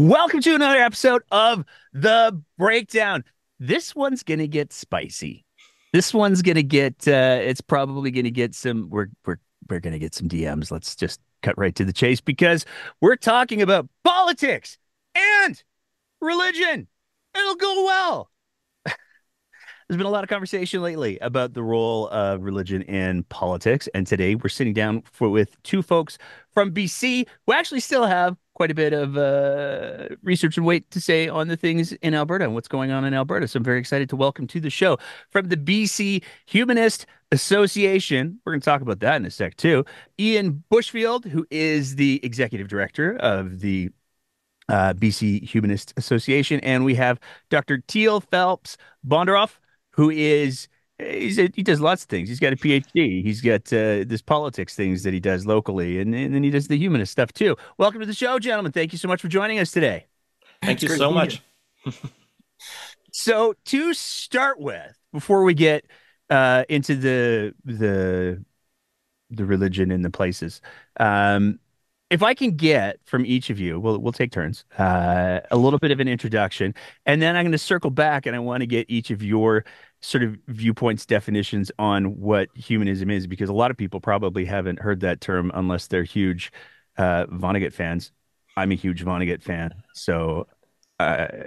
Welcome to another episode of The Breakdown. This one's gonna get spicy. This one's gonna get it's probably gonna get some we're gonna get some DMs. Let's just cut right to the chase because we're talking about politics and religion. It'll go well. There's been a lot of conversation lately about the role of religion in politics, and today we're sitting down with two folks from BC who actually still have quite a bit of research and weight to say on the things in Alberta and what's going on in Alberta. So I'm very excited to welcome to the show from the BC Humanist Association. We're going to talk about that in a sec too. Ian Bushfield, who is the executive director of the BC Humanist Association, and we have Dr. Teale Phelps Bondaroff, who is he does lots of things. He's got a PhD. He's got this politics things that he does locally, and then he does the humanist stuff too. Welcome to the show, gentlemen. Thank you so much for joining us today. Thank It's you great to so be here. much. So to start with, before we get into the religion and the places, if I can get from each of you, we'll take turns, a little bit of an introduction, and then I'm going to circle back and I want to get each of your sort of viewpoints, definitions on what humanism is, because a lot of people probably haven't heard that term unless they're huge Vonnegut fans. I'm a huge Vonnegut fan, so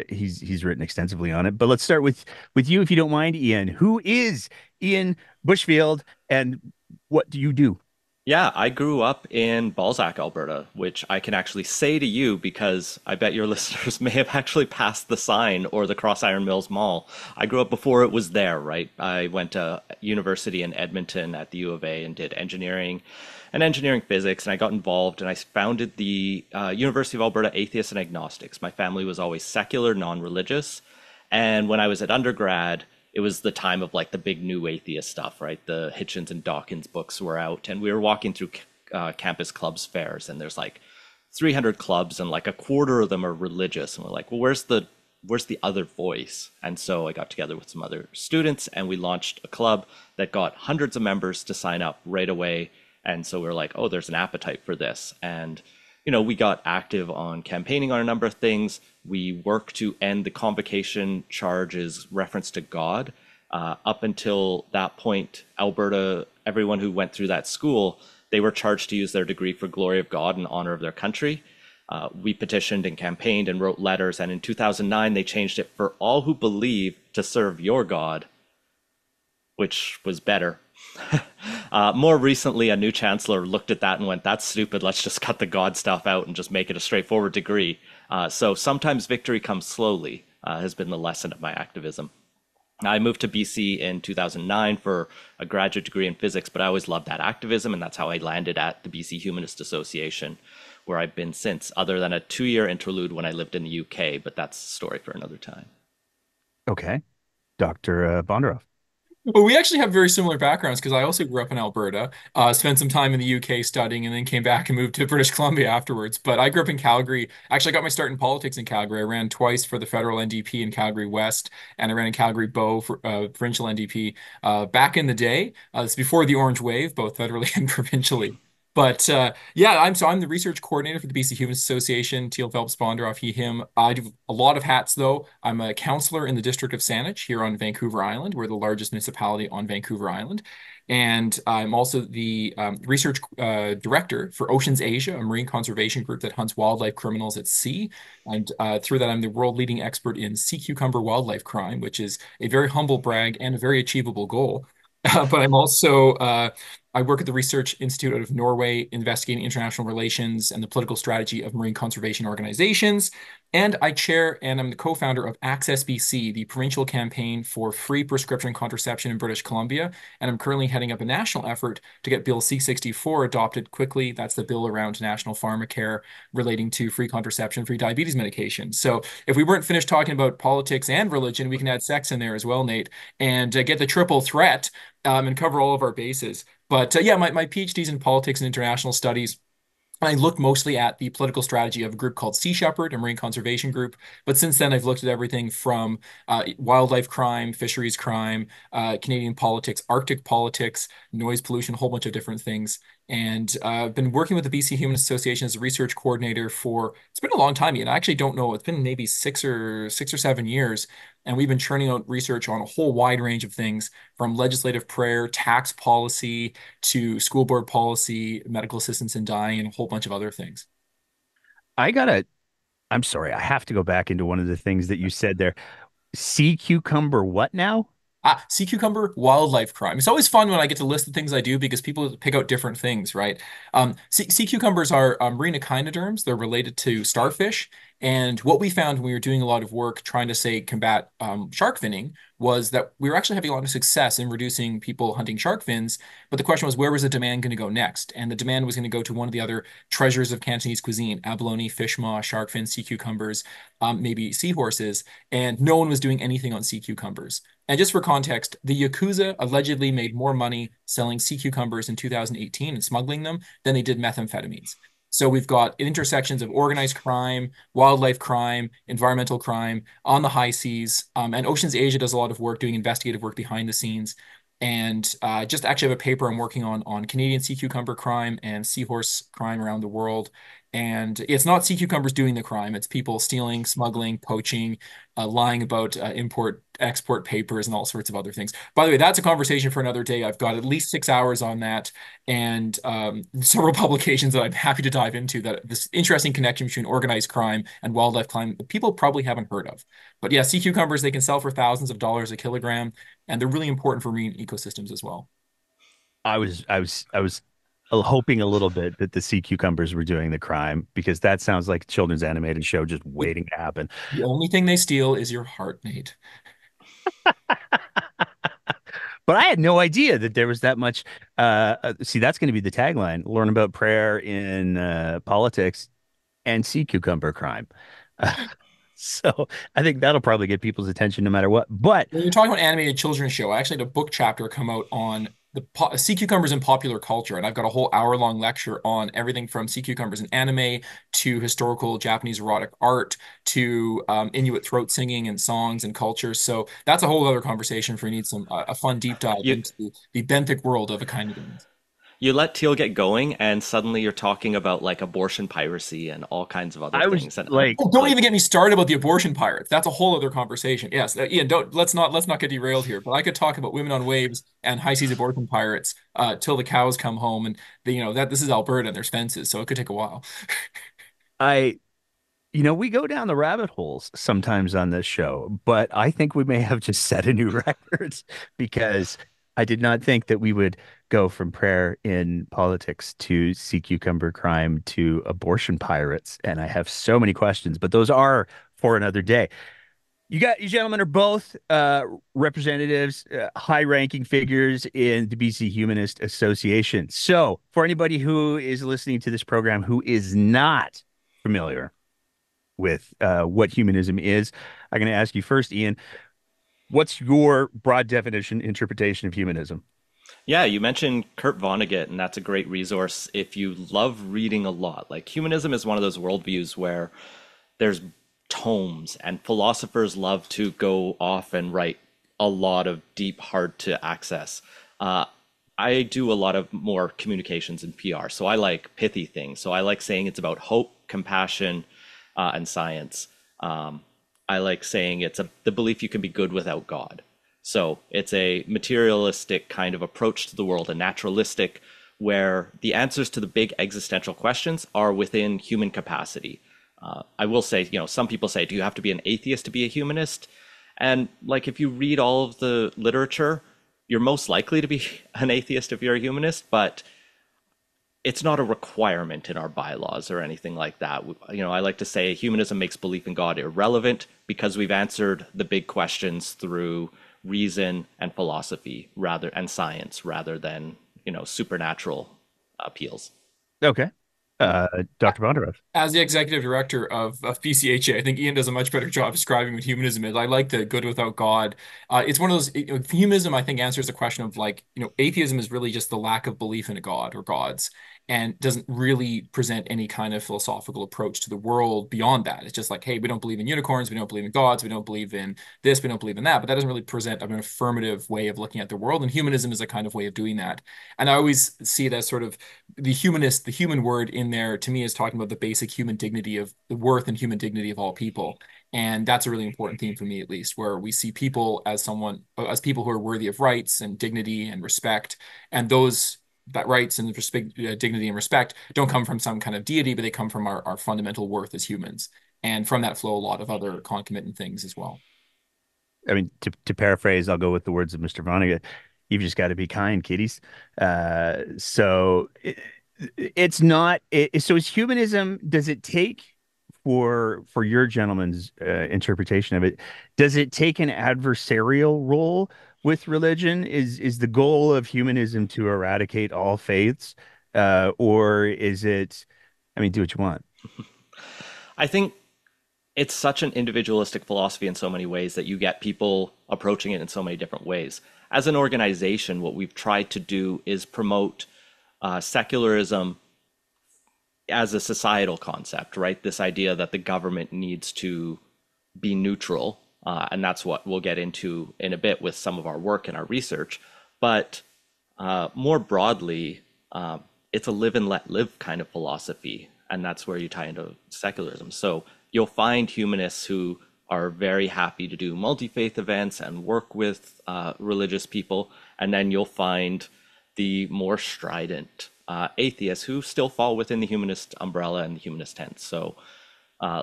he's written extensively on it. But let's start with you, if you don't mind, Ian. Who is Ian Bushfield, and what do you do? Yeah, I grew up in Balzac, Alberta, which I can actually say to you because I bet your listeners may have actually passed the sign or the Cross Iron Mills Mall. I grew up before it was there, right? I went to university in Edmonton at the U of A and did engineering and engineering physics, and I got involved and I founded the University of Alberta Atheists and Agnostics. My family was always secular, non-religious, and when I was at undergrad, it was the time of like the big new atheist stuff, right? The Hitchens and Dawkins books were out, and we were walking through campus clubs fairs, and there's like 300 clubs, and like a quarter of them are religious, and we're like, well, where's the other voice? And so I got together with some other students, and we launched a club that got hundreds of members to sign up right away. And so we were like, oh, there's an appetite for this, and we got active on campaigning on a number of things. We worked to end the convocation charges reference to God. Up until that point, Alberta, everyone who went through that school, they were charged to use their degree for glory of God in honor of their country. We petitioned and campaigned and wrote letters, and in 2009, they changed it for all who believe to serve your God, which was better. More recently, a new chancellor looked at that and went, that's stupid. Let's just cut the God stuff out and just make it a straightforward degree. So sometimes victory comes slowly, has been the lesson of my activism. I moved to BC in 2009 for a graduate degree in physics, but I always loved that activism, and that's how I landed at the BC Humanist Association, where I've been since, other than a 2-year interlude when I lived in the UK, but that's a story for another time. Okay, Dr. Bondaroff. Well, we actually have very similar backgrounds because I also grew up in Alberta, spent some time in the UK studying, and then came back and moved to British Columbia afterwards. But I grew up in Calgary. Actually, I got my start in politics in Calgary. I ran twice for the federal NDP in Calgary West, and I ran in Calgary Bow for provincial NDP back in the day. It's before the Orange Wave, both federally and provincially. But yeah, I'm the research coordinator for the BC Humanist Association. Teale Phelps Bondaroff, he, him. I do a lot of hats though. I'm a counselor in the district of Saanich here on Vancouver Island. We're the largest municipality on Vancouver Island, and I'm also the research director for Oceans Asia, a marine conservation group that hunts wildlife criminals at sea. And through that, I'm the world leading expert in sea cucumber wildlife crime, which is a very humble brag and a very achievable goal. But I'm also I work at the Research Institute out of Norway, investigating international relations and the political strategy of marine conservation organizations. And I chair and I'm the co-founder of Access BC, the provincial campaign for free prescription contraception in British Columbia. And I'm currently heading up a national effort to get Bill C-64 adopted quickly. That's the bill around national pharmacare relating to free contraception, free diabetes medication. So if we weren't finished talking about politics and religion, we can add sex in there as well, Nate, and get the triple threat and cover all of our bases. But yeah, my PhD's in politics and international studies. I looked mostly at the political strategy of a group called Sea Shepherd, a marine conservation group. But since then, I've looked at everything from wildlife crime, fisheries crime, Canadian politics, Arctic politics, noise pollution, a whole bunch of different things. And I've been working with the BC Humanist Association as a research coordinator for it's been a long time, and I actually don't know. It's been maybe 6 or 7 years, and we've been churning out research on a whole wide range of things from legislative prayer, tax policy to school board policy, medical assistance in dying, and a whole bunch of other things. I gotta, I'm sorry, I have to go back into one of the things that you said there. Sea cucumber, what now? Sea cucumber, wildlife crime. It's always fun when I get to list the things I do because people pick out different things, right? Sea cucumbers are marine echinoderms. They're related to starfish. And what we found when we were doing a lot of work trying to, say, combat shark finning was that we were actually having a lot of success in reducing people hunting shark fins. But the question was, where was the demand going to go next? And the demand was going to go to one of the other treasures of Cantonese cuisine, abalone, fish maw, shark fins, sea cucumbers, maybe seahorses. And no one was doing anything on sea cucumbers. And just for context, the Yakuza allegedly made more money selling sea cucumbers in 2018 and smuggling them than they did methamphetamines. So we've got intersections of organized crime, wildlife crime, environmental crime on the high seas. And Oceans Asia does a lot of work doing investigative work behind the scenes. And just actually have a paper I'm working on Canadian sea cucumber crime and seahorse crime around the world. And it's not sea cucumbers doing the crime, it's people stealing, smuggling, poaching, lying about import export papers and all sorts of other things. By the way, that's a conversation for another day. I've got at least 6 hours on that and several publications that I'm happy to dive into that this interesting connection between organized crime and wildlife crime that people probably haven't heard of. But yeah, sea cucumbers, they can sell for thousands of dollars a kilogram, and they're really important for marine ecosystems as well. I was hoping a little bit that the sea cucumbers were doing the crime because that sounds like a children's animated show just waiting to happen. The only thing they steal is your heart, Nate. But I had no idea that there was that much. See, that's going to be the tagline: learn about prayer in politics and sea cucumber crime. Uh, so I think that'll probably get people's attention no matter what. But When you're talking about animated children's show, I actually had a book chapter come out on the sea cucumbers in popular culture, and I've got a whole hour-long lecture on everything from sea cucumbers in anime to historical Japanese erotic art to Inuit throat singing and songs and culture. So that's a whole other conversation for you need some a fun deep dive You into the benthic world of echinoderms. you let Teal get going, and suddenly you're talking about like abortion piracy and all kinds of other I was things. And I'm like, Oh, don't like, even get me started about the abortion pirates. That's a whole other conversation. Yes, Ian, don't let's not get derailed here. But I could talk about women on waves and high seas abortion pirates till the cows come home, and that this is Alberta and there's fences, so it could take a while. I we go down the rabbit holes sometimes on this show, but I think we may have just set a new record because I did not think that we would go from prayer in politics to sea cucumber crime to abortion pirates. And I have so many questions, but those are for another day. You gentlemen are both representatives, high-ranking figures in the BC Humanist Association. So, for anybody who is listening to this program who is not familiar with what humanism is. I'm going to ask you first, Ian, what's your broad definition interpretation of humanism? yeah, you mentioned Kurt Vonnegut, and that's a great resource if you love reading a lot. Like humanism is one of those worldviews where there's tomes, and philosophers love to go off and write a lot of deep, hard to access. Uh, I do a lot of more communications and PR, so I like pithy things. So I like saying it's about hope, compassion, and science. I like saying the belief you can be good without God. So it's a materialistic kind of approach to the world, a naturalistic, where the answers to the big existential questions are within human capacity. I will say, some people say, do you have to be an atheist to be a humanist? And like, if you read all of the literature, you're most likely to be an atheist if you're a humanist, but it's not a requirement in our bylaws or anything like that. I like to say humanism makes belief in God irrelevant because we've answered the big questions through reason and philosophy and science rather than, supernatural appeals. Okay. Dr. Bondaroff. As the executive director of BCHA, I think Ian does a much better job describing what humanism is. I like the good without God. It's one of those, humanism, I think, answers the question of like, atheism is really just the lack of belief in a God or gods and doesn't really present any kind of philosophical approach to the world beyond that. It's just like, hey, we don't believe in unicorns, we don't believe in gods, we don't believe in this, we don't believe in that. But that doesn't really present an affirmative way of looking at the world. And humanism is a kind of way of doing that. And I always see it as sort of the human word in there to me is talking about the basic human dignity of the worth and human dignity of all people. And that's a really important theme for me, at least, where we see people as people who are worthy of rights and dignity and respect. And that rights and respect, dignity and respect don't come from some kind of deity, but they come from our fundamental worth as humans. And from that flow a lot of other concomitant things as well. I mean, to paraphrase, I'll go with the words of Mr. Vonnegut. You've just got to be kind, kiddies. So it's not. So is humanism? Does it take for your gentleman's interpretation of it? Does it take an adversarial role with religion? Is the goal of humanism to eradicate all faiths, or is it? I mean, do what you want. I think it's such an individualistic philosophy in so many ways that you get people approaching it in so many different ways. As an organization, what we've tried to do is promote secularism as a societal concept, right? This idea that the government needs to be neutral. And that's what we'll get into in a bit with some of our work and our research. But more broadly, it's a live and let live kind of philosophy. And that's where you tie into secularism. So you'll find humanists who are very happy to do multi-faith events and work with religious people. And then you'll find the more strident atheists who still fall within the humanist umbrella and the humanist tent. So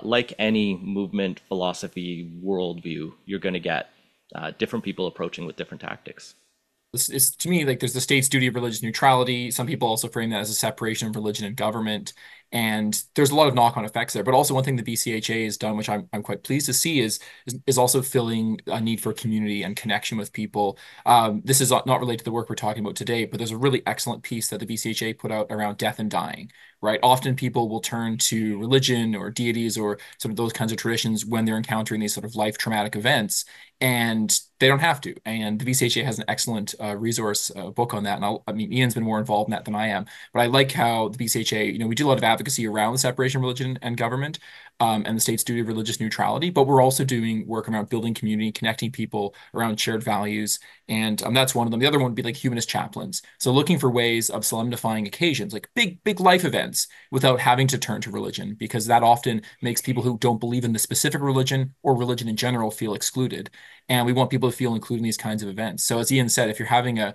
like any movement, philosophy, worldview, you're going to get different people approaching with different tactics. It's to me like there's the state's duty of religious neutrality. Some people also frame that as a separation of religion and government. And there's a lot of knock-on effects there. But also one thing the BCHA has done, which I'm quite pleased to see, is also filling a need for community and connection with people. This is not related to the work we're talking about today, but there's a really excellent piece that the BCHA put out around death and dying, right? Often people will turn to religion or deities or sort of those kinds of traditions when they're encountering these sort of life traumatic events. And they don't have to. And the VCHA has an excellent resource book on that. And I mean, Ian's been more involved in that than I am. But I like how the VCHA, we do a lot of advocacy around the separation of religion and government and the state's duty of religious neutrality. But we're also doing work around building community, connecting people around shared values. And that's one of them. The other one would be like humanist chaplains. So looking for ways of solemnifying occasions, like big life events, without having to turn to religion, because that often makes people who don't believe in the specific religion or religion in general feel excluded. And we want people to feel included in these kinds of events. So as Ian said, if you're having a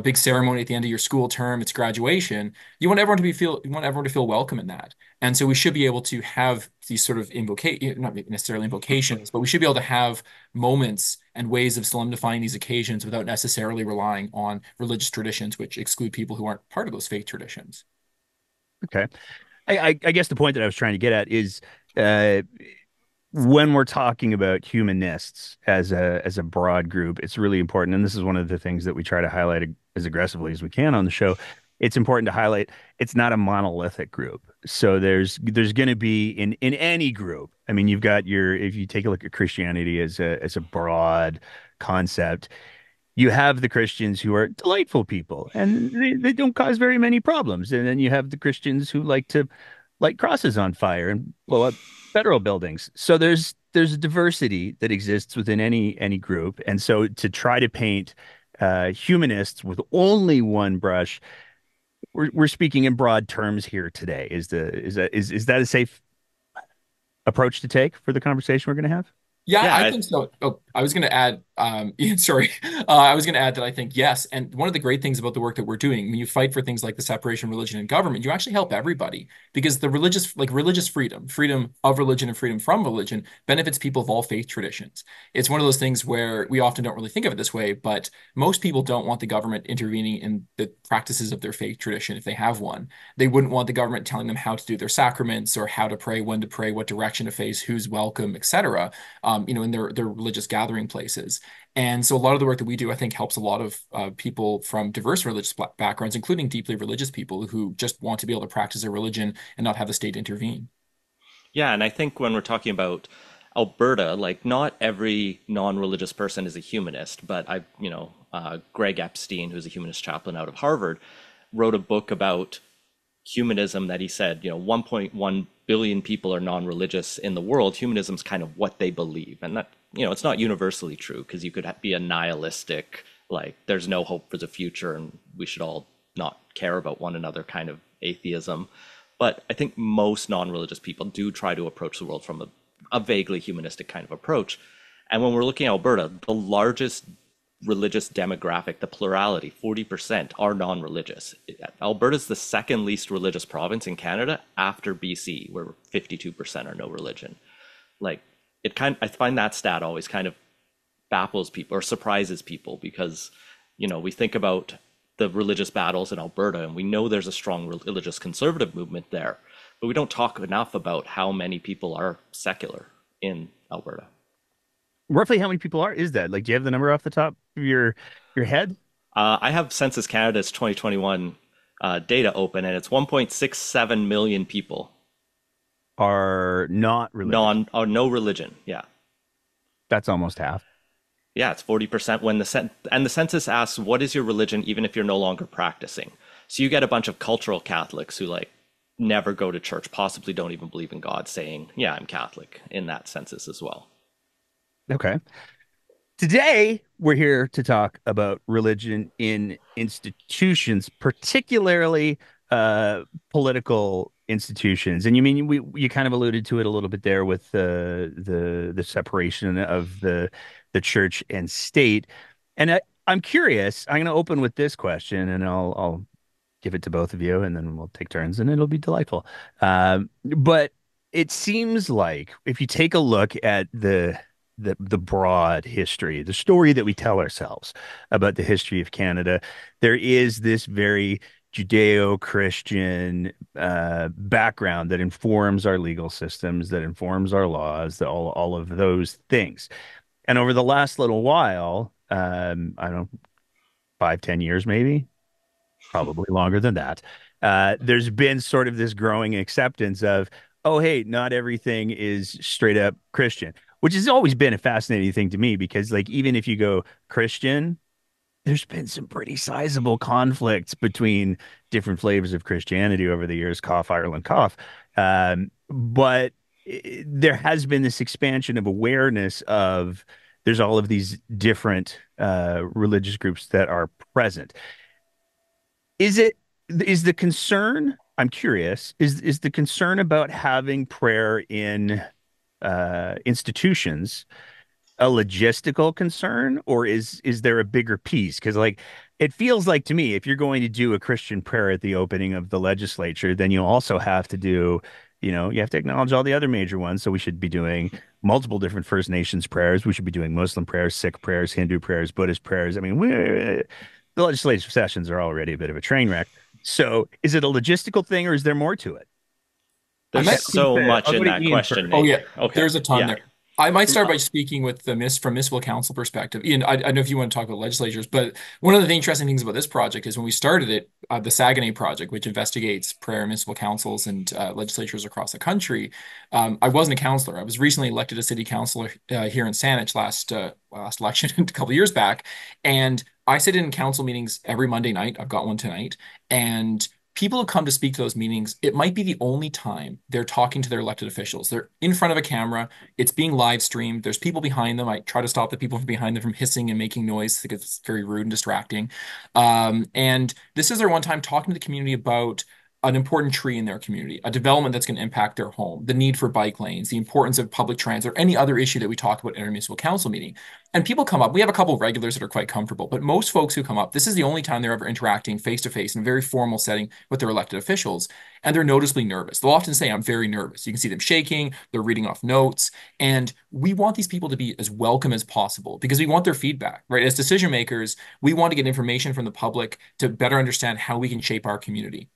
big ceremony at the end of your school term, it's graduation, you want everyone to feel welcome in that. And so we should be able to have these sort of not necessarily invocations, but we should be able to have moments and ways of solemnifying these occasions without necessarily relying on religious traditions, which exclude people who aren't part of those faith traditions. Okay. I guess the point that I was trying to get at is uh, when we're talking about humanists as a broad group, it's really important, and this is one of the things that we try to highlight as aggressively as we can on the show. It's important to highlight it's not a monolithic group. So there's going to be in any group. I mean, you've got your if you take a look at Christianity as a broad concept, you have the Christians who are delightful people and they don't cause very many problems. And then you have the Christians who like to light crosses on fire and blow up federal buildings. So there's a diversity that exists within any group. And so to try to paint humanists with only one brush, we're speaking in broad terms here today. Is that a safe approach to take for the conversation we're going to have? Yeah, Yeah, I think so. Oh, I was going to add, Ian, sorry. I was going to add that I think yes. And one of the great things about the work that we're doing, when you fight for things like the separation of religion and government, you actually help everybody because the religious freedom, freedom of religion and freedom from religion benefits people of all faith traditions. It's one of those things where we often don't really think of it this way, but most people don't want the government intervening in the practices of their faith tradition if they have one. They wouldn't want the government telling them how to do their sacraments or how to pray, when to pray, what direction to face, who's welcome, etc. in their religious gathering places. And so a lot of the work that we do, I think, helps a lot of people from diverse religious backgrounds, including deeply religious people who just want to be able to practice their religion and not have the state intervene. Yeah, and I think when we're talking about Alberta, like not every non-religious person is a humanist, but Greg Epstein, who's a humanist chaplain out of Harvard, wrote a book about humanism that he said, 1.1 billion people are non-religious in the world. Humanism's kind of what they believe. And that, it's not universally true because you could be a nihilistic, like there's no hope for the future and we should all not care about one another kind of atheism. But I think most non-religious people do try to approach the world from a vaguely humanistic kind of approach. And when we're looking at Alberta, the largest religious demographic, the plurality, 40% are non-religious. Alberta's the second least religious province in Canada after BC, where 52% are no religion. Like I find that stat always kind of baffles people or surprises people because, we think about the religious battles in Alberta and we know there's a strong religious conservative movement there, but we don't talk enough about how many people are secular in Alberta. Roughly how many people is that? Like, do you have the number off the top of your head? I have Census Canada's 2021 data open, and it's 1.67 million people. Are not religious. No religion. Yeah. That's almost half. Yeah, it's 40% when the census asks, what is your religion, even if you're no longer practicing? So you get a bunch of cultural Catholics who like never go to church, possibly don't even believe in God, saying, yeah, I'm Catholic in that census as well. Okay. Today, we're here to talk about religion in institutions, particularly political institutions. And you mean you kind of alluded to it a little bit there with the separation of the church and state. And I'm curious. I'm going to open with this question, and I'll give it to both of you, and then we'll take turns, and it'll be delightful. But it seems like if you take a look at the broad history, the story that we tell ourselves about the history of Canada, there is this very Judeo-Christian background that informs our legal systems, that informs our laws, that all of those things. And over the last little while, I don't know, 5, 10 years maybe, probably longer than that. There's been sort of this growing acceptance of, oh, hey, not everything is straight up Christian, which has always been a fascinating thing to me because, like, even if you go Christian, there's been some pretty sizable conflicts between different flavors of Christianity over the years, cough, Ireland, cough. But there has been this expansion of awareness of there's all of these different religious groups that are present. Is it is the concern? I'm curious. Is the concern about having prayer in institutions a logistical concern, or is there a bigger piece? Because like it feels like to me, if you're going to do a Christian prayer at the opening of the legislature, then you also have to do, you have to acknowledge all the other major ones. So we should be doing multiple different First Nations prayers. We should be doing Muslim prayers, Sikh prayers, Hindu prayers, Buddhist prayers. I mean, the legislative sessions are already a bit of a train wreck. So is it a logistical thing, or is there more to it? I There's might so much I'll go in to that Ian question, first. Oh Nate. yeah, Okay. there's a ton Yeah. there. I might start by speaking with from municipal council perspective. Ian, I don't know if you want to talk about legislatures, but one of the interesting things about this project is when we started it, the Saguenay project, which investigates prayer in municipal councils and legislatures across the country. I wasn't a councillor. I was recently elected a city councillor here in Saanich last election a couple of years back, and I sit in council meetings every Monday night. I've got one tonight, and people who come to speak to those meetings, it might be the only time they're talking to their elected officials. They're in front of a camera. It's being live streamed. There's people behind them. I try to stop the people from behind them from hissing and making noise because it's very rude and distracting. And this is their one time talking to the community about an important tree in their community, a development that's going to impact their home, the need for bike lanes, the importance of public transit, or any other issue that we talk about in our municipal council meeting. And people come up. We have a couple of regulars that are quite comfortable, but most folks who come up, this is the only time they're ever interacting face to face in a very formal setting with their elected officials. And they're noticeably nervous. They'll often say, I'm very nervous. You can see them shaking, they're reading off notes. And we want these people to be as welcome as possible because we want their feedback, right? As decision makers, we want to get information from the public to better understand how we can shape our community.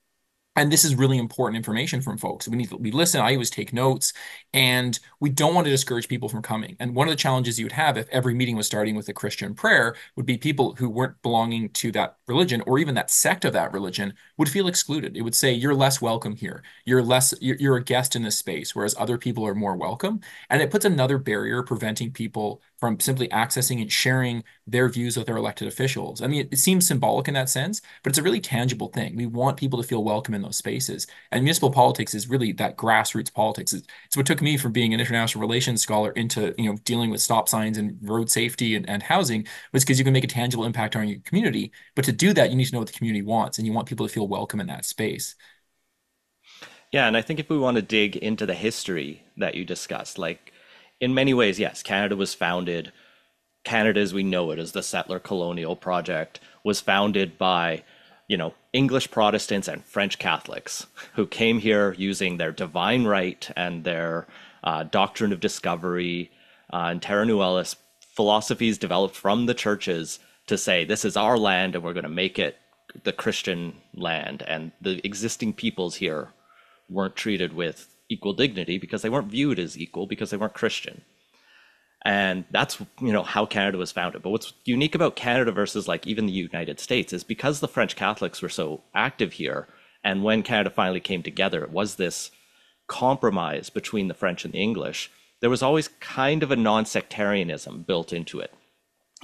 And this is really important information from folks. We listen. I always take notes, and we don't want to discourage people from coming. And one of the challenges you would have if every meeting was starting with a Christian prayer would be people who weren't belonging to that religion or even that sect of that religion would feel excluded. It would say you're less welcome here. You're a guest in this space, whereas other people are more welcome. And it puts another barrier preventing people from simply accessing and sharing their views with their elected officials. I mean, it seems symbolic in that sense, but it's a really tangible thing. We want people to feel welcome in those spaces. And municipal politics is really that grassroots politics. It's what took me from being an international relations scholar into, dealing with stop signs and road safety and housing was because you can make a tangible impact on your community. But to do that, you need to know what the community wants, and you want people to feel welcome in that space. Yeah, and I think if we want to dig into the history that you discussed, like in many ways, yes, Canada was founded, Canada as we know it as the settler colonial project was founded by, English Protestants and French Catholics who came here using their divine right and their doctrine of discovery and terra nullius philosophies developed from the churches to say this is our land and we're going to make it the Christian land, and the existing peoples here weren't treated with equal dignity because they weren't viewed as equal because they weren't Christian. And that's how Canada was founded. But what's unique about Canada versus like even the United States is because the French Catholics were so active here, and when Canada finally came together, it was this compromise between the French and the English. There was always kind of a non-sectarianism built into it.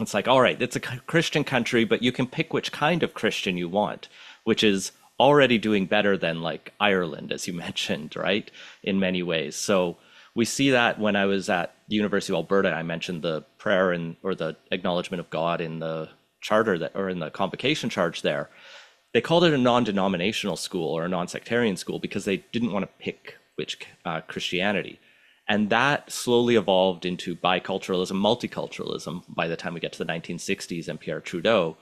It's like, all right, it's a Christian country, but you can pick which kind of Christian you want, which is already doing better than like Ireland, as you mentioned, right? In many ways. So we see that when I was at the University of Alberta, I mentioned the prayer and or the acknowledgement of God in the charter that, or in the convocation charge there. They called it a non-denominational school or a non-sectarian school because they didn't want to pick which Christianity. And that slowly evolved into biculturalism, multiculturalism by the time we get to the 1960s and Pierre Trudeau.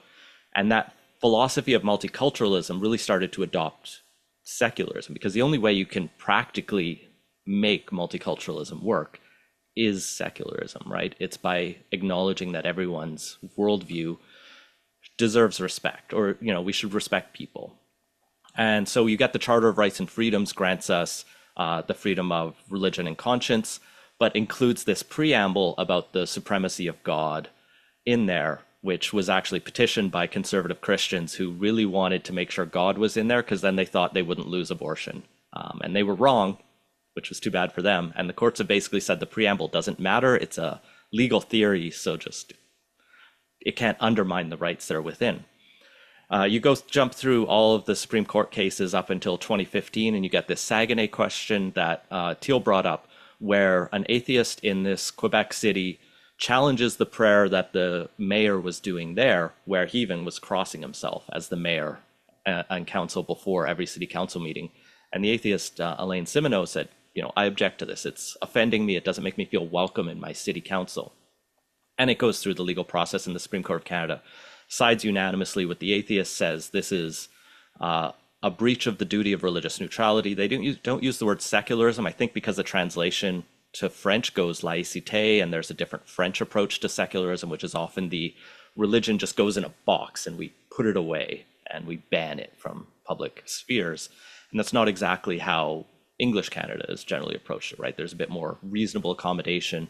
And that philosophy of multiculturalism really started to adopt secularism because the only way you can practically make multiculturalism work is secularism, right? It's by acknowledging that everyone's worldview deserves respect, or, we should respect people. And so you get the Charter of Rights and Freedoms grants us the freedom of religion and conscience, but includes this preamble about the supremacy of God in there, which was actually petitioned by conservative Christians who really wanted to make sure God was in there because then they thought they wouldn't lose abortion. And they were wrong, which was too bad for them. And the courts have basically said the preamble doesn't matter. It's a legal theory, so just it can't undermine the rights that are within. You go jump through all of the Supreme Court cases up until 2015, and you get this Saguenay question that Teale brought up, where an atheist in this Quebec city challenges the prayer that the mayor was doing there, where he even was crossing himself as the mayor and council before every city council meeting. And the atheist, Elaine Simoneau, said, I object to this. It's offending me. It doesn't make me feel welcome in my city council. And it goes through the legal process, in the Supreme Court of Canada sides unanimously with the atheist, says this is a breach of the duty of religious neutrality. They don't use the word secularism, I think because the translation to French goes laïcité, and there's a different French approach to secularism, which is often the religion just goes in a box and we put it away and we ban it from public spheres. And that's not exactly how English Canada is generally approached it, right? There's a bit more reasonable accommodation.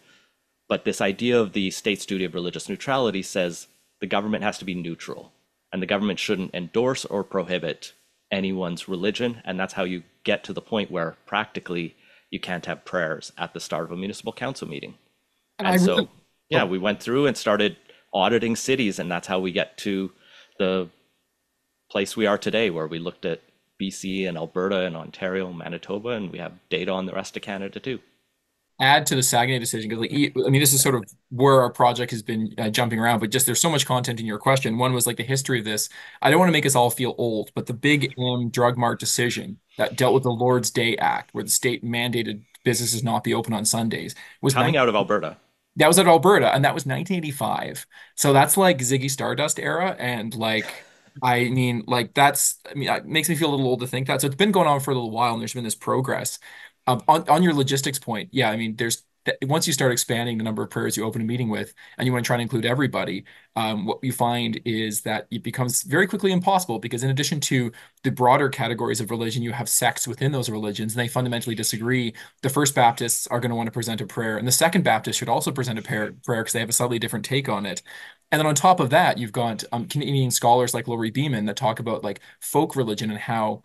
But this idea of the state's duty of religious neutrality says the government has to be neutral, and the government shouldn't endorse or prohibit anyone's religion. And that's how you get to the point where practically you can't have prayers at the start of a municipal council meeting. And I And really, so, yeah, we went through and started auditing cities, and that's how we get to the place we are today, where we looked at BC and Alberta and Ontario and Manitoba, and we have data on the rest of Canada too. add to the Saguenay decision because, I mean, this is sort of where our project has been jumping around, but just there's so much content in your question. One was like the history of this. I don't want to make us all feel old, but the Big M Drug Mart decision that dealt with the Lord's Day Act, where the state mandated businesses not be open on Sundays, was Coming out of Alberta. that was at Alberta, and that was 1985. So that's like Ziggy Stardust era, and like. I mean, like it makes me feel a little old to think that. So it's been going on for a little while, and there's been this progress. On your logistics point, yeah, I mean, there's that once you start expanding the number of prayers you open a meeting with, and you want to try to include everybody, what you find is that it becomes very quickly impossible because in addition to the broader categories of religion, you have sects within those religions, and they fundamentally disagree. The First Baptists are going to want to present a prayer, and the Second Baptist should also present a prayer because they have a slightly different take on it. And then on top of that, you've got Canadian scholars like Laurie Beeman that talk about like folk religion and how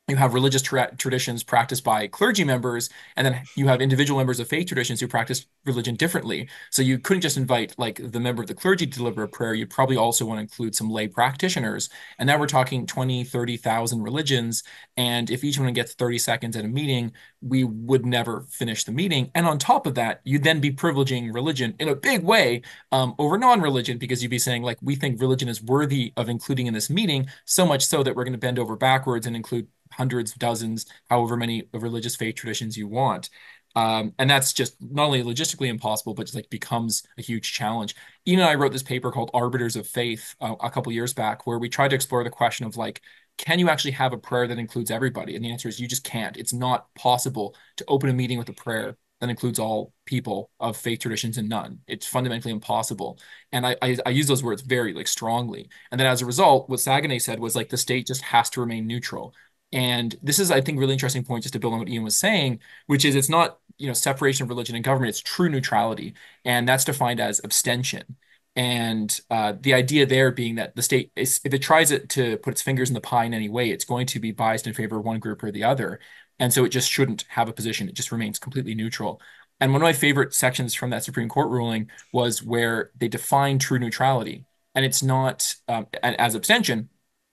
you have religious traditions practiced by clergy members, and then you have individual members of faith traditions who practice religion differently. So you couldn't just invite like the member of the clergy to deliver a prayer. You'd probably also want to include some lay practitioners. And now we're talking 20, 30,000 religions. And if each one gets 30 seconds at a meeting, we would never finish the meeting. And on top of that, you'd then be privileging religion in a big way over non-religion because you'd be saying like, we think religion is worthy of including in this meeting, so much so that we're going to bend over backwards and include hundreds, dozens, however many religious faith traditions you want. And that's just not only logistically impossible, but just like becomes a huge challenge. Ian and I wrote this paper called Arbiters of Faith a couple years back, where we tried to explore the question of like, can you actually have a prayer that includes everybody? And the answer is you just can't. It's not possible to open a meeting with a prayer that includes all people of faith traditions and none. It's fundamentally impossible. And I use those words very like strongly. And then as a result, what Saguenay said was like the state just has to remain neutral. And this is, I think, really interesting point just to build on what Ian was saying, which is it's not, separation of religion and government, it's true neutrality. And that's defined as abstention. And the idea there being that the state, if it tries to put its fingers in the pie in any way, it's going to be biased in favor of one group or the other. And so it just shouldn't have a position. It just remains completely neutral. And one of my favorite sections from that Supreme Court ruling was where they define true neutrality. And it's not as abstention.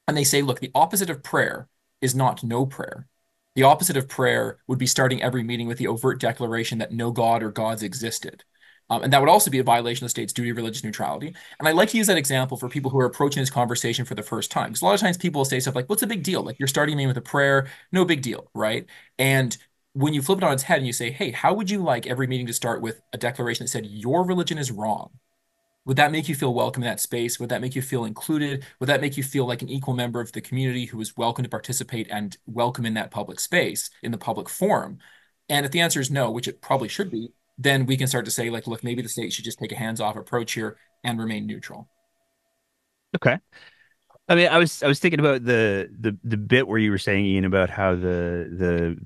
And they say, look, the opposite of prayer is not no prayer. The opposite of prayer would be starting every meeting with the overt declaration that no God or gods existed. And that would also be a violation of the state's duty of religious neutrality. And I like to use that example for people who are approaching this conversation for the first time. Because a lot of times people will say stuff like, what's a big deal? Like you're starting a meeting with a prayer, no big deal, right? And when you flip it on its head and you say, hey, how would you like every meeting to start with a declaration that said your religion is wrong? Would that make you feel welcome in that space? Would that make you feel included? Would that make you feel like an equal member of the community who is welcome to participate and welcome in that public space, in the public forum? And if the answer is no, which it probably should be, then we can start to say, like, look, maybe the state should just take a hands-off approach here and remain neutral. Okay. I mean, I was thinking about the bit where you were saying, Ian, about how the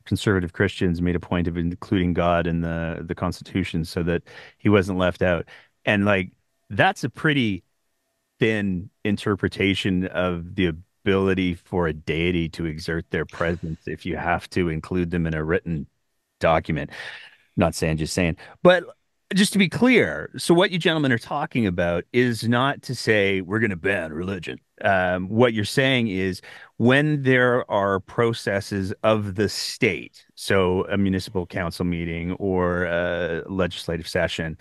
conservative Christians made a point of including God in the Constitution so that he wasn't left out. And like that's a pretty thin interpretation of the ability for a deity to exert their presence if you have to include them in a written document. Not saying, just saying. But just to be clear, so what you gentlemen are talking about is not to say we're going to ban religion. What you're saying is when there are processes of the state, so a municipal council meeting or a legislative session,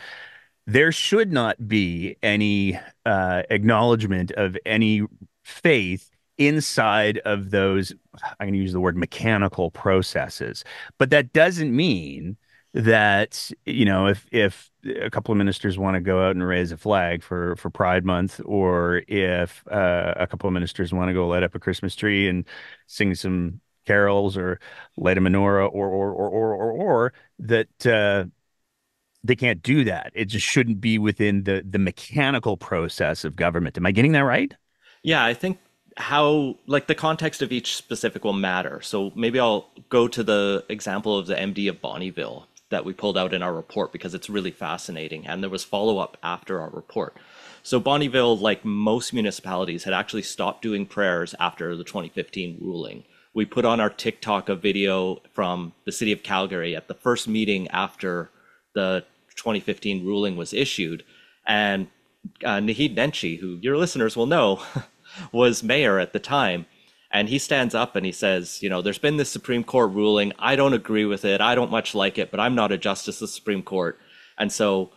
there should not be any acknowledgement of any faith inside of those, I'm going to use the word mechanical processes. But that doesn't mean that, if a couple of ministers want to go out and raise a flag for Pride Month, or if a couple of ministers want to go light up a Christmas tree and sing some carols or light a menorah, or that they can't do that. It just shouldn't be within the mechanical process of government. Am I getting that right? Yeah, I think how, like, the context of each specific will matter. So maybe I'll go to the example of the MD of Bonnyville that we pulled out in our report because it's really fascinating. And there was follow up after our report. So Bonnyville, like most municipalities, had actually stopped doing prayers after the 2015 ruling. We put on our TikTok a video from the city of Calgary at the first meeting after the 2015 ruling was issued. And Naheed Nenshi, who your listeners will know, was mayor at the time. And he stands up and he says, there's been this Supreme Court ruling. I don't agree with it. I don't much like it, but I'm not a justice of the Supreme Court. And so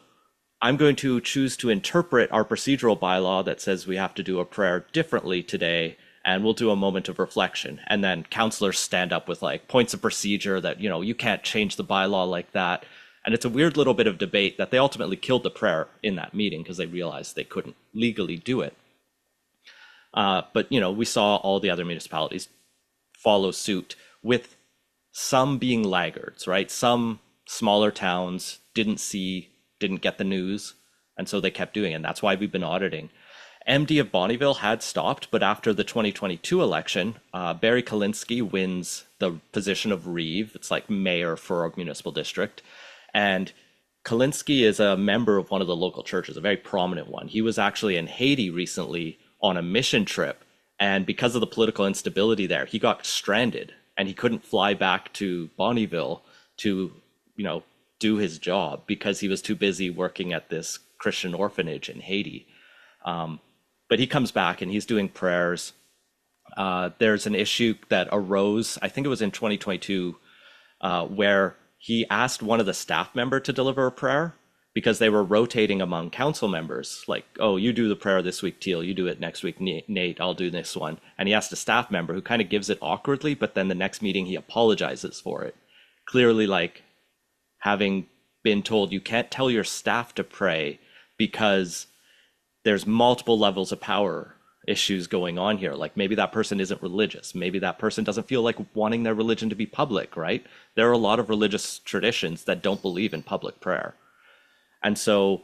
I'm going to choose to interpret our procedural bylaw that says we have to do a prayer differently today. And we'll do a moment of reflection. And then councillors stand up with like points of procedure that, you can't change the bylaw like that. And it's a weird little bit of debate that they ultimately killed the prayer in that meeting because they realized they couldn't legally do it. But, we saw all the other municipalities follow suit, with some being laggards, right? Some smaller towns didn't get the news, and so they kept doing it. And that's why we've been auditing. MD of Bonnyville had stopped, but after the 2022 election, Barry Kalinsky wins the position of Reeve. It's like mayor for a municipal district. And Kalinsky is a member of one of the local churches, a very prominent one. He was actually in Haiti recently on a mission trip. And because of the political instability there, he got stranded and he couldn't fly back to Bonnyville to, you know, do his job because he was too busy working at this Christian orphanage in Haiti. But he comes back and he's doing prayers. There's an issue that arose, I think it was in 2022, where he asked one of the staff member to deliver a prayer because they were rotating among council members. Like, oh, you do the prayer this week, Teale. You do it next week, Nate. I'll do this one. And he asked a staff member who kind of gives it awkwardly, but then the next meeting he apologizes for it. Clearly, like, having been told you can't tell your staff to pray because there's multiple levels of power issues going on here. Like maybe that person isn't religious. Maybe that person doesn't feel like wanting their religion to be public, right? There are a lot of religious traditions that don't believe in public prayer. And so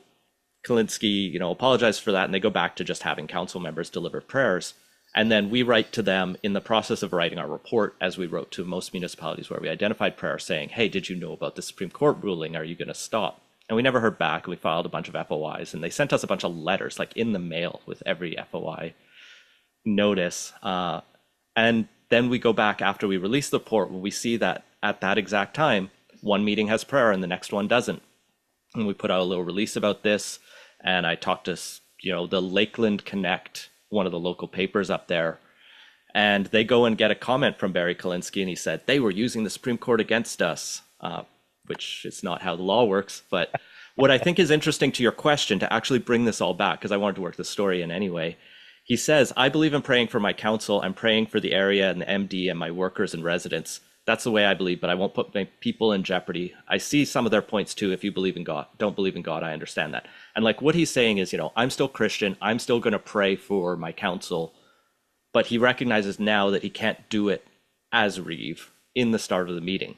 Kalinsky, you know, apologized for that, and they go back to just having council members deliver prayers. And then we write to them in the process of writing our report, as we wrote to most municipalities where we identified prayer, saying, hey, did you know about the Supreme Court ruling? Are you going to stop? And we never heard back. We filed a bunch of FOIs, and they sent us a bunch of letters, like in the mail with every FOI notice. And then we go back after we release the report, we see that at that exact time, one meeting has prayer and the next one doesn't. And we put out a little release about this. And I talked to, you know, the Lakeland Connect, one of the local papers up there. And they go and get a comment from Barry Kalinsky, and he said, they were using the Supreme Court against us, which is not how the law works. But what I think is interesting to your question, to actually bring this all back, because I wanted to work the story in anyway, he says, I believe in praying for my council. I'm praying for the area and the MD and my workers and residents. That's the way I believe, but I won't put my people in jeopardy. I see some of their points too. If you believe in God, don't believe in God, I understand that. And like what he's saying is, you know, I'm still Christian. I'm still going to pray for my council. But he recognizes now that he can't do it as Reeve in the start of the meeting.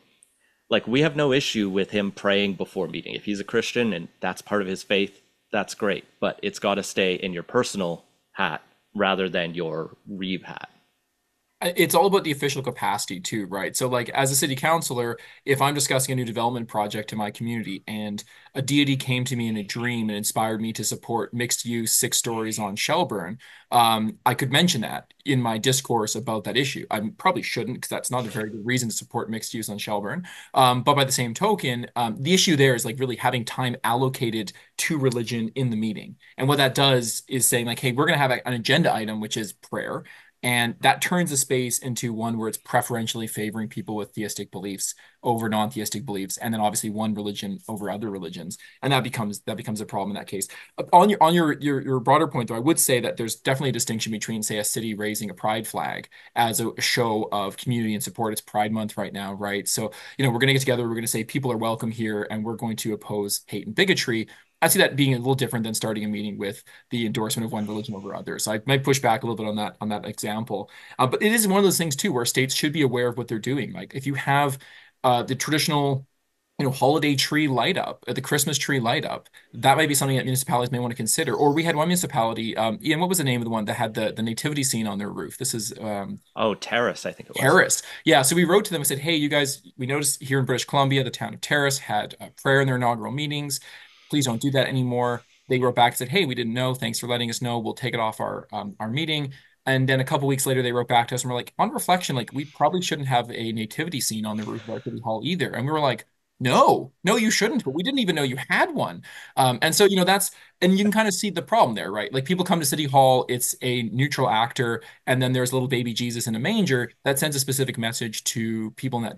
Like we have no issue with him praying before meeting. If he's a Christian and that's part of his faith, that's great. But it's got to stay in your personal hat rather than your Reeve hat. It's all about the official capacity too, right? So like as a city councilor, if I'm discussing a new development project in my community and a deity came to me in a dream and inspired me to support mixed use 6 stories on Shelburne, I could mention that in my discourse about that issue. I probably shouldn't because that's not a very good reason to support mixed use on Shelburne. But by the same token, the issue there is like really having time allocated to religion in the meeting. And what that does is saying like, hey, we're going to have an agenda item, which is prayer. And that turns the space into one where it's preferentially favoring people with theistic beliefs over non-theistic beliefs, and then obviously one religion over other religions, and that becomes a problem in that case. On your broader point, though, I would say that there's definitely a distinction between, say, a city raising a pride flag as a show of community and support. It's Pride Month right now, right? So you know we're going to get together, we're going to say people are welcome here, and we're going to oppose hate and bigotry. I see that being a little different than starting a meeting with the endorsement of one religion over others. So I might push back a little bit on that example, but it is one of those things too where states should be aware of what they're doing. Like if you have the traditional, you know, holiday tree light up, the Christmas tree light up, that might be something that municipalities may want to consider. Or we had one municipality, Ian, what was the name of the one that had the nativity scene on their roof? This is Oh, Terrace, I think it was. Terrace. Yeah. So we wrote to them and said, hey, you guys, we noticed here in British Columbia, the town of Terrace had a prayer in their inaugural meetings. Please don't do that anymore. They wrote back and said, hey, we didn't know. Thanks for letting us know. We'll take it off our meeting. And then a couple weeks later, they wrote back to us and were like, on reflection, like we probably shouldn't have a nativity scene on the roof of our city hall either. And we were like, no, you shouldn't. But we didn't even know you had one. And so, you know, and you can kind of see the problem there, right? Like people come to City Hall, it's a neutral actor, and then there's little baby Jesus in a manger that sends a specific message to people in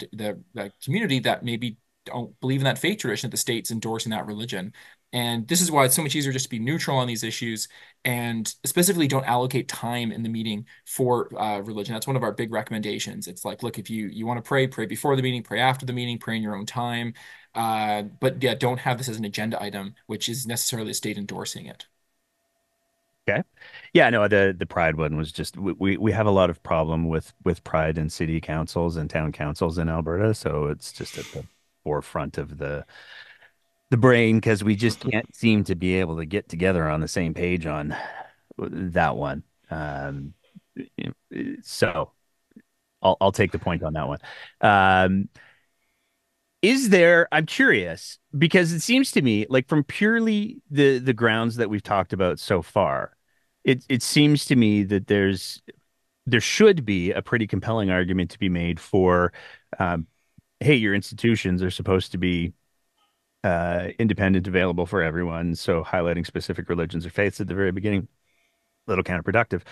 that community that maybe don't believe in that faith tradition that the state's endorsing that religion. And this is why it's so much easier just to be neutral on these issues and specifically don't allocate time in the meeting for religion. That's one of our big recommendations. It's like, look, if you want to pray, pray before the meeting, pray after the meeting, pray in your own time. But yeah, don't have this as an agenda item, which is necessarily the state endorsing it. Okay. Yeah, no, the pride one was just we have a lot of problem with pride in city councils and town councils in Alberta, so it's just forefront of the brain because we just can't seem to be able to get together on the same page on that one. Um, so I'll take the point on that one. Um, is there, I'm curious because it seems to me like from purely the grounds that we've talked about so far, it seems to me that there should be a pretty compelling argument to be made for um, hey, your institutions are supposed to be independent, available for everyone. So highlighting specific religions or faiths at the very beginning, a little counterproductive.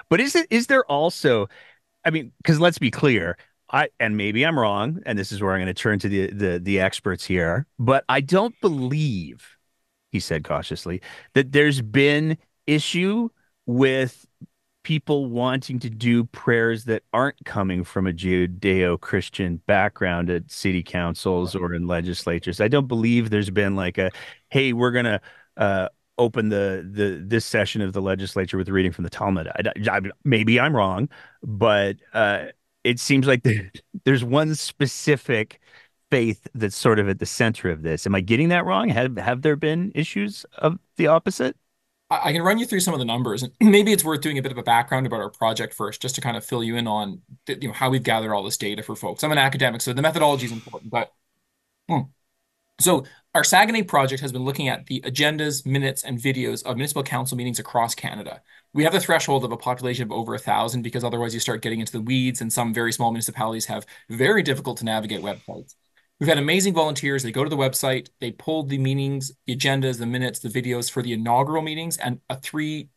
But is there also, I mean, because let's be clear, and maybe I'm wrong, and this is where I'm going to turn to the experts here, but I don't believe, he said cautiously, that there's been issue with people wanting to do prayers that aren't coming from a Judeo-Christian background at city councils or in legislatures. I don't believe there's been like a, hey, we're gonna uh, open the this session of the legislature with a reading from the Talmud. Maybe I'm wrong, but it seems like there's one specific faith that's sort of at the center of this. Am I getting that wrong? Have there been issues of the opposite? I can run you through some of the numbers, and maybe it's worth doing a bit of a background about our project first, just to kind of fill you in on how we've gathered all this data for folks. I'm an academic, so the methodology is important, but hmm. So our Saguenay project has been looking at the agendas, minutes, and videos of municipal council meetings across Canada. We have the threshold of a population of over 1,000 because otherwise you start getting into the weeds, and some very small municipalities have very difficult to navigate websites. We've had amazing volunteers. They go to the website, they pull the meetings, the agendas, the minutes, the videos for the inaugural meetings and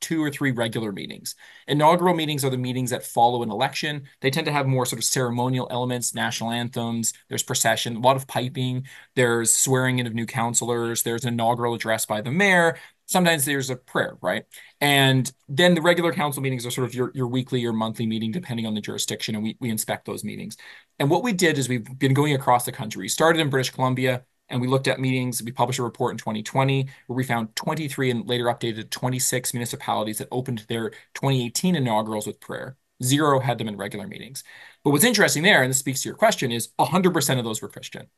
two or three regular meetings. Inaugural meetings are the meetings that follow an election. They tend to have more sort of ceremonial elements, national anthems, there's procession, a lot of piping, there's swearing in of new councillors, there's an inaugural address by the mayor. Sometimes there's a prayer, right? And then the regular council meetings are sort of your weekly or monthly meeting, depending on the jurisdiction, and we inspect those meetings. And what we did is we've been going across the country. We started in British Columbia and we looked at meetings. We published a report in 2020 where we found 23 and later updated 26 municipalities that opened their 2018 inaugurals with prayer. Zero had them in regular meetings. But what's interesting there, and this speaks to your question, is 100% of those were Christian,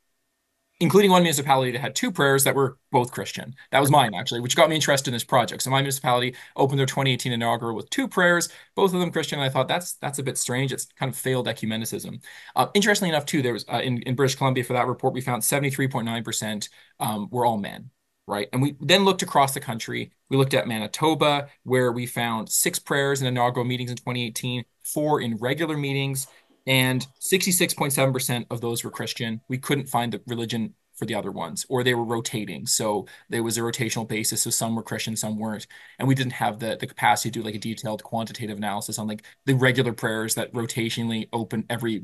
including one municipality that had two prayers that were both Christian. That was mine, actually, which got me interested in this project. So my municipality opened their 2018 inaugural with two prayers, both of them Christian. And I thought that's a bit strange. It's kind of failed ecumenicism. Interestingly enough, too, there was in British Columbia for that report, we found 73.9% were all men. Right. And we then looked across the country. We looked at Manitoba, where we found six prayers in inaugural meetings in 2018, four in regular meetings, and 66.7% of those were Christian. We couldn't find the religion for the other ones, or they were rotating. So there was a rotational basis. So some were Christian, some weren't. And we didn't have the capacity to do like a detailed quantitative analysis on like the regular prayers that rotationally open every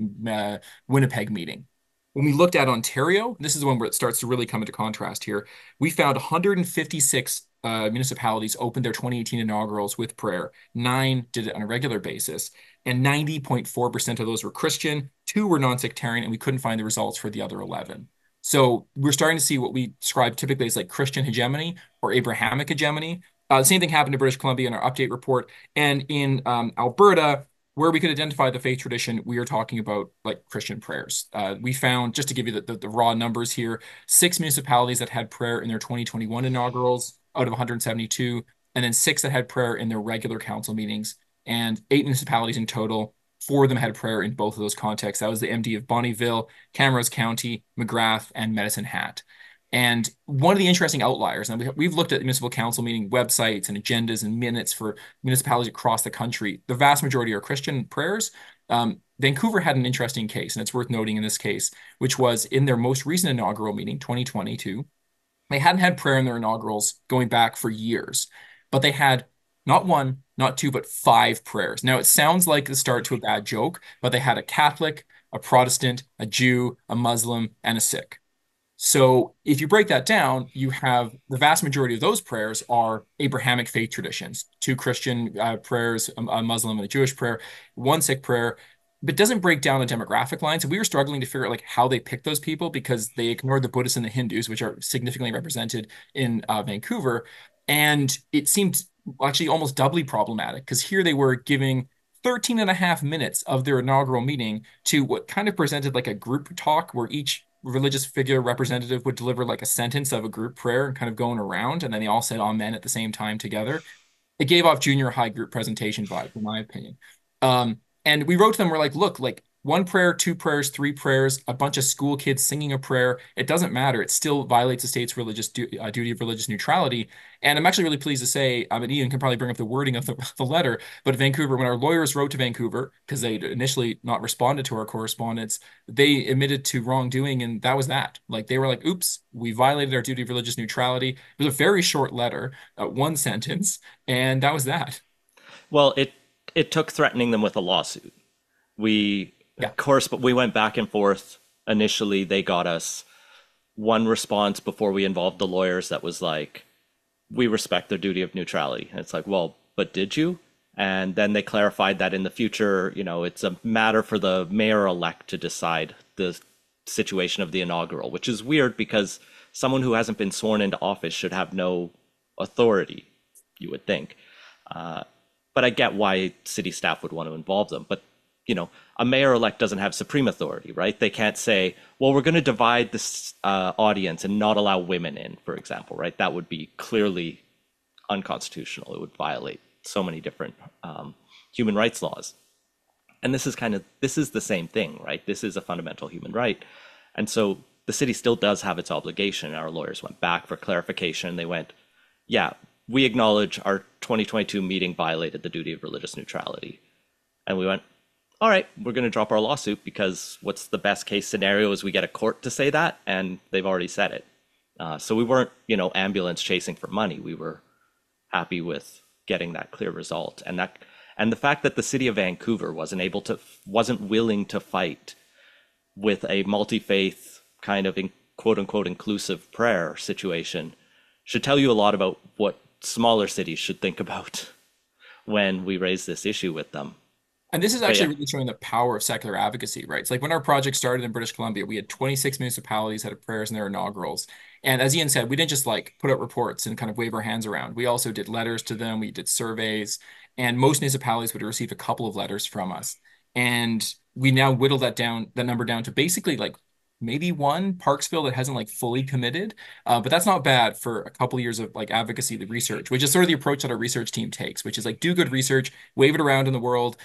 Winnipeg meeting. When we looked at Ontario, this is the one where it starts to really come into contrast here. We found 156 municipalities opened their 2018 inaugurals with prayer. Nine did it on a regular basis, and 90.4% of those were Christian. Two were non-sectarian, and we couldn't find the results for the other 11. So we're starting to see what we describe typically as like Christian hegemony or Abrahamic hegemony. The same thing happened to British Columbia in our update report. And in Alberta, where we could identify the faith tradition, we are talking about like Christian prayers. We found, just to give you the raw numbers here, six municipalities that had prayer in their 2021 inaugurals out of 172, and then six that had prayer in their regular council meetings, and eight municipalities in total. Four of them had prayer in both of those contexts. That was the MD of Bonnyville, Camrose County, McGrath, and Medicine Hat. And one of the interesting outliers, and we've looked at municipal council meeting websites and agendas and minutes for municipalities across the country. The vast majority are Christian prayers. Vancouver had an interesting case, and it's worth noting in this case, which was in their most recent inaugural meeting, 2022. They hadn't had prayer in their inaugurals going back for years, but they had not one, not two, but five prayers. Now, it sounds like the start to a bad joke, but they had a Catholic, a Protestant, a Jew, a Muslim, and a Sikh. So if you break that down, you have the vast majority of those prayers are Abrahamic faith traditions, two Christian prayers, a Muslim and a Jewish prayer, one Sikh prayer, but doesn't break down the demographic lines. And we were struggling to figure out like how they picked those people because they ignored the Buddhists and the Hindus, which are significantly represented in Vancouver. And it seemed actually almost doubly problematic because here they were giving 13 and a half minutes of their inaugural meeting to what kind of presented like a group talk where each religious figure representative would deliver like a sentence of a group prayer and kind of going around, and then they all said amen at the same time together. It gave off junior high group presentation vibe, in my opinion. And we wrote to them, we're like, look, like one prayer, two prayers, three prayers, a bunch of school kids singing a prayer. It doesn't matter. It still violates the state's duty of religious neutrality. And I'm actually really pleased to say, and Ian can probably bring up the wording of the letter, but Vancouver, when our lawyers wrote to Vancouver, because they'd initially not responded to our correspondence, they admitted to wrongdoing, and that was that. Like they were like, oops, we violated our duty of religious neutrality. It was a very short letter, one sentence, and that was that. Well, it took threatening them with a lawsuit. We, Yeah. of course, but we went back and forth. Initially, they got us one response before we involved the lawyers that was like, we respect their duty of neutrality. And it's like, well, but did you? And then they clarified that in the future, it's a matter for the mayor-elect to decide the situation of the inaugural, which is weird because someone who hasn't been sworn into office should have no authority, you would think. But I get why city staff would want to involve them. But, a mayor-elect doesn't have supreme authority, right? They can't say, well, we're going to divide this audience and not allow women in, for example, right? That would be clearly unconstitutional. It would violate so many different human rights laws. And this is the same thing, right? This is a fundamental human right. And so the city still does have its obligation. Our lawyers went back for clarification. They went, yeah, we acknowledge our 2022 meeting violated the duty of religious neutrality. And we went, all right, we're going to drop our lawsuit because what's the best case scenario is we get a court to say that, and they've already said it. So we weren't, ambulance chasing for money. We were happy with getting that clear result. And the fact that the city of Vancouver wasn't willing to fight with a multi-faith kind of quote unquote inclusive prayer situation should tell you a lot about what smaller cities should think about when we raise this issue with them. And this is But actually yeah, really showing the power of secular advocacy, right? It's like when our project started in British Columbia, we had 26 municipalities that had prayers in their inaugurals. And as Ian said, we didn't just like put out reports and kind of wave our hands around. We also did letters to them, we did surveys, and most municipalities would receive a couple of letters from us. And we now whittled that number down to basically like maybe one Parksville that hasn't like fully committed. But that's not bad for a couple of years of like advocacy, the research, which is sort of the approach that our research team takes, which is like do good research, wave it around in the world,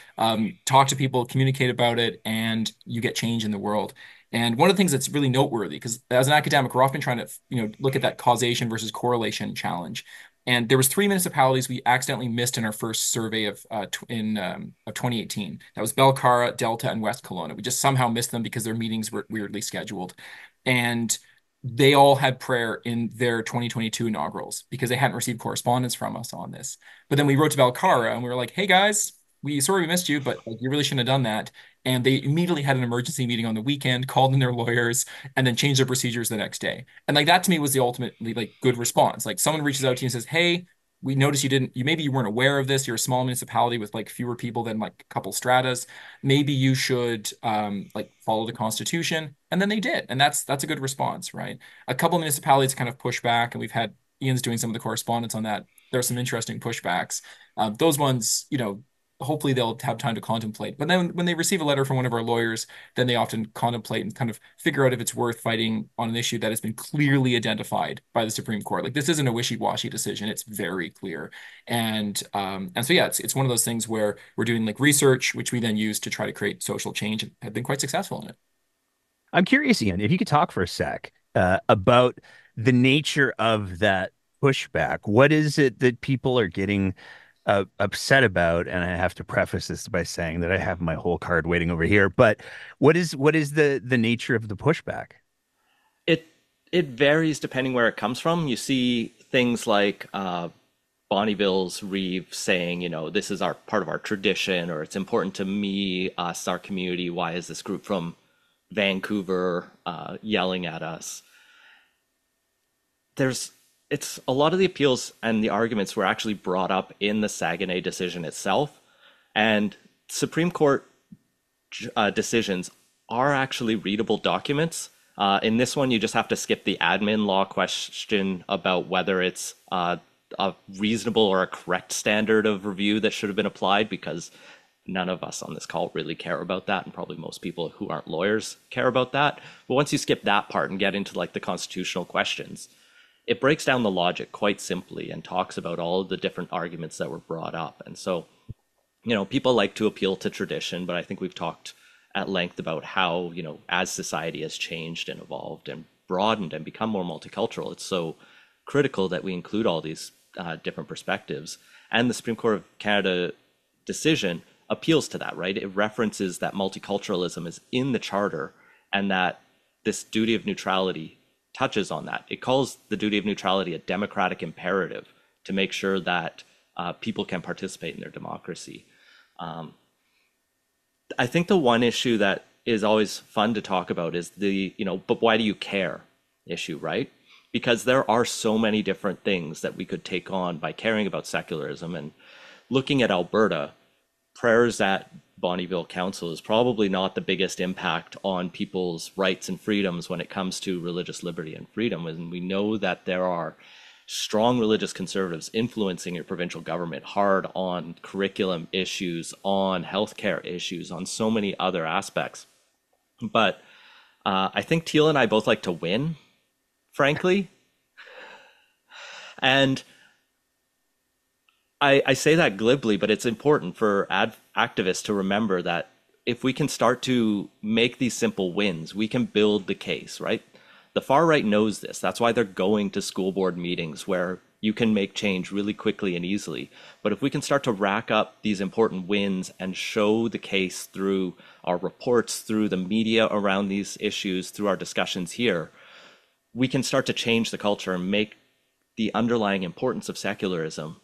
talk to people, communicate about it, and you get change in the world. And one of the things that's really noteworthy, because as an academic, we're often trying to, look at that causation versus correlation challenge. And there was three municipalities we accidentally missed in our first survey of 2018. That was Belcara, Delta, and West Kelowna. We just somehow missed them because their meetings were weirdly scheduled. And they all had prayer in their 2022 inaugurals because they hadn't received correspondence from us on this. But then we wrote to Belcara and we were like, hey guys, we missed you, but like, you really shouldn't have done that. And they immediately had an emergency meeting on the weekend, called in their lawyers, and then changed their procedures the next day. And like that to me was the ultimately like good response. Like someone reaches out to you and says, hey, we noticed maybe you weren't aware of this. You're a small municipality with like fewer people than like a couple stratas. Maybe you should like follow the Constitution. And then they did. And that's a good response, right? A couple of municipalities kind of push back, and we've had Ian's doing some of the correspondence on that. There are some interesting pushbacks. Those ones, hopefully they'll have time to contemplate. But then when they receive a letter from one of our lawyers, then they often contemplate and kind of figure out if it's worth fighting on an issue that has been clearly identified by the Supreme Court. Like this isn't a wishy-washy decision; it's very clear. And so yeah, it's one of those things where we're doing like research, which we then use to try to create social change, and have been quite successful in it. I'm curious, Ian, if you could talk for a sec about the nature of that pushback. What is it that people are getting upset about? And I have to preface this by saying that I have my whole card waiting over here. But what is the nature of the pushback? it it varies depending where it comes from. You see things like Bonneville's Reeve saying, this is our part of our tradition, or it's important to me, us, our community. Why is this group from Vancouver yelling at us? It's a lot of the appeals and the arguments were actually brought up in the Saguenay decision itself, and Supreme Court decisions are actually readable documents. In this one, you just have to skip the admin law question about whether it's a reasonable or a correct standard of review that should have been applied, because None of us on this call really care about that, and probably most people who aren't lawyers care about that. But once you skip that part and get into like the constitutional questions, it breaks down the logic quite simply and talks about all of the different arguments that were brought up. And so, people like to appeal to tradition, but I think we've talked at length about how, as society has changed and evolved and broadened and become more multicultural, it's so critical that we include all these different perspectives. And the Supreme Court of Canada decision appeals to that, right? It references that multiculturalism is in the charter and that this duty of neutrality touches on that. It calls the duty of neutrality a democratic imperative to make sure that people can participate in their democracy. I think the one issue that is always fun to talk about is but why do you care issue, right? Because there are so many different things that we could take on by caring about secularism. And looking at Alberta, prayers at Bonnyville Council is probably not the biggest impact on people's rights and freedoms when it comes to religious liberty and freedom. And we know that there are strong religious conservatives influencing your provincial government hard on curriculum issues, on healthcare issues, on so many other aspects. But I think Teale and I both like to win, frankly. And I say that glibly, but it's important for activists to remember that if we can start to make these simple wins, we can build the case, right? The far right knows this. That's why they're going to school board meetings where you can make change really quickly and easily. But if we can start to rack up these important wins and show the case through our reports, through the media around these issues, through our discussions here, we can start to change the culture and make the underlying importance of secularism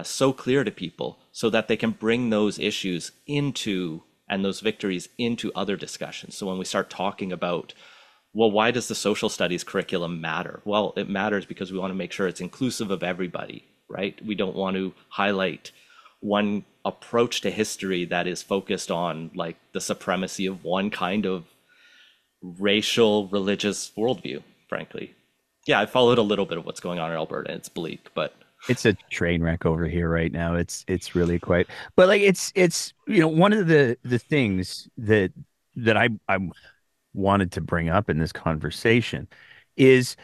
so clear to people so that they can bring those issues into and those victories into other discussions. So when we start talking about, well, why does the social studies curriculum matter? Well, it matters because we want to make sure it's inclusive of everybody, right? We don't want to highlight one approach to history that is focused on like the supremacy of one kind of racial, religious worldview, frankly. Yeah, I followed a little bit of what's going on in Alberta, and it's bleak, but It's a train wreck over here right now. It's really quite, but like it's one of the things that I wanted to bring up in this conversation is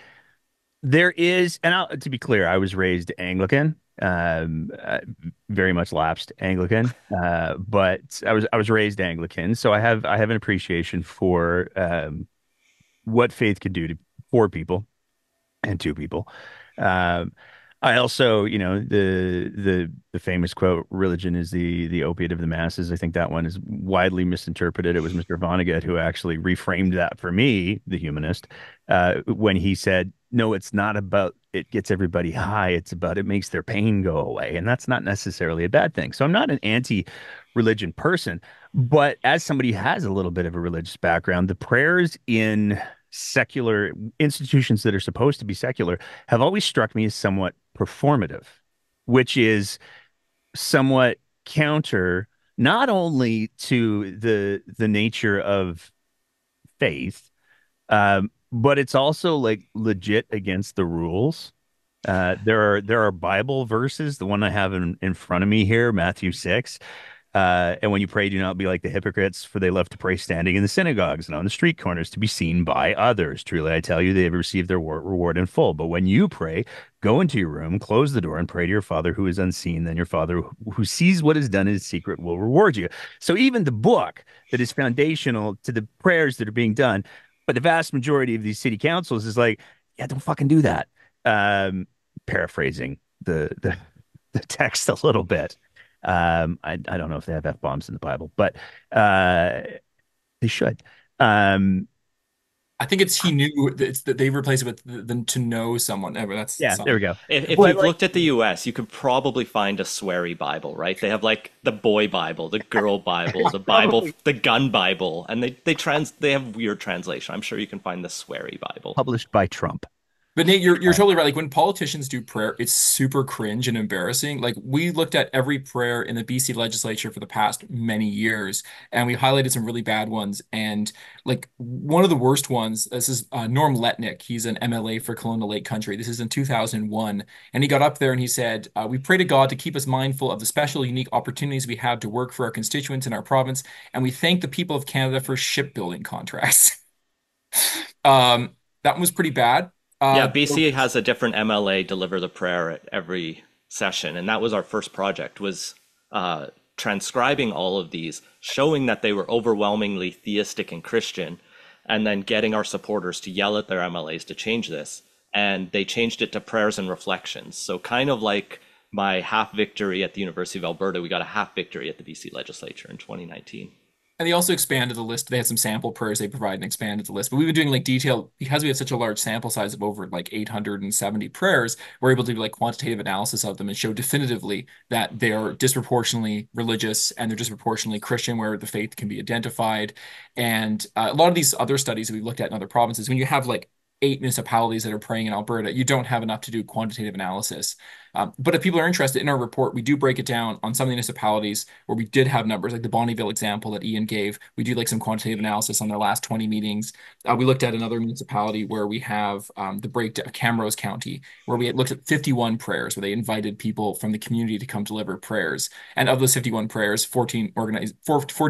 there is, and to be clear, I was raised Anglican, very much lapsed Anglican, but I was raised Anglican, so I have an appreciation for what faith could do for people and to people. Um, I also, the famous quote, "Religion is the opiate of the masses." I think that one is widely misinterpreted. It was Mr. Vonnegut who actually reframed that for me, the humanist, when he said, "No, it's not about it gets everybody high. It's about it makes their pain go away," and that's not necessarily a bad thing. So I'm not an anti-religion person, but as somebody who has a little bit of a religious background, the prayers in secular institutions that are supposed to be secular have always struck me as somewhat performative, which is somewhat counter not only to the nature of faith, but it's also like legit against the rules. There are Bible verses, the one I have in front of me here, Matthew 6. And when you pray, do not be like the hypocrites, for they love to pray standing in the synagogues and on the street corners to be seen by others. Truly, I tell you, they have received their reward in full. But when you pray, go into your room, close the door, and pray to your Father who is unseen. Then your Father who sees what is done in secret will reward you. So even the book that is foundational to the prayers that are being done, but the vast majority of these city councils is like, yeah, don't fucking do that. Paraphrasing the text a little bit. I don't know if they have F-bombs in the Bible, but they should. Um, I think it's he knew that it's that they replaced it with the to know someone. But that's yeah, there we something. go. if But you've like, looked at the US, you could probably find a sweary Bible, right? They have like the boy Bible, the girl Bible, the Bible, probably the gun Bible, and they have weird translation. I'm sure you can find the sweary Bible. published by Trump. But Nate, you're totally right. Like when politicians do prayer, it's super cringe and embarrassing. Like we looked at every prayer in the BC legislature for the past many years, and we highlighted some really bad ones. And like one of the worst ones, this is Norm Letnick. He's an MLA for Kelowna Lake Country. This is in 2001, and he got up there and he said, "We pray to God to keep us mindful of the special, unique opportunities we have to work for our constituents in our province, and we thank the people of Canada for shipbuilding contracts." That one was pretty bad. Yeah, Uh, BC has a different MLA deliver the prayer at every session, and that was our first project, was transcribing all of these, showing that they were overwhelmingly theistic and Christian, and then getting our supporters to yell at their MLAs to change this. And they changed it to prayers and reflections. So kind of like my half victory at the University of Alberta, we got a half victory at the BC legislature in 2019. And they also expanded the list. They had some sample prayers they provided and expanded the list. But we've been doing like detailed, because we have such a large sample size of over like 870 prayers, we're able to do like quantitative analysis of them and show definitively that they're disproportionately religious and they're disproportionately Christian, where the faith can be identified. And a lot of these other studies that we've looked at in other provinces, when you have like 8 municipalities that are praying in Alberta, you don't have enough to do quantitative analysis. But if people are interested in our report, we do break it down on some of the municipalities where we did have numbers, like the Bonnyville example that Ian gave. We do like some quantitative analysis on their last 20 meetings. We looked at another municipality where we have the breakdown, Camrose County, where we had looked at 51 prayers, where they invited people from the community to come deliver prayers. And of those 51 prayers, 14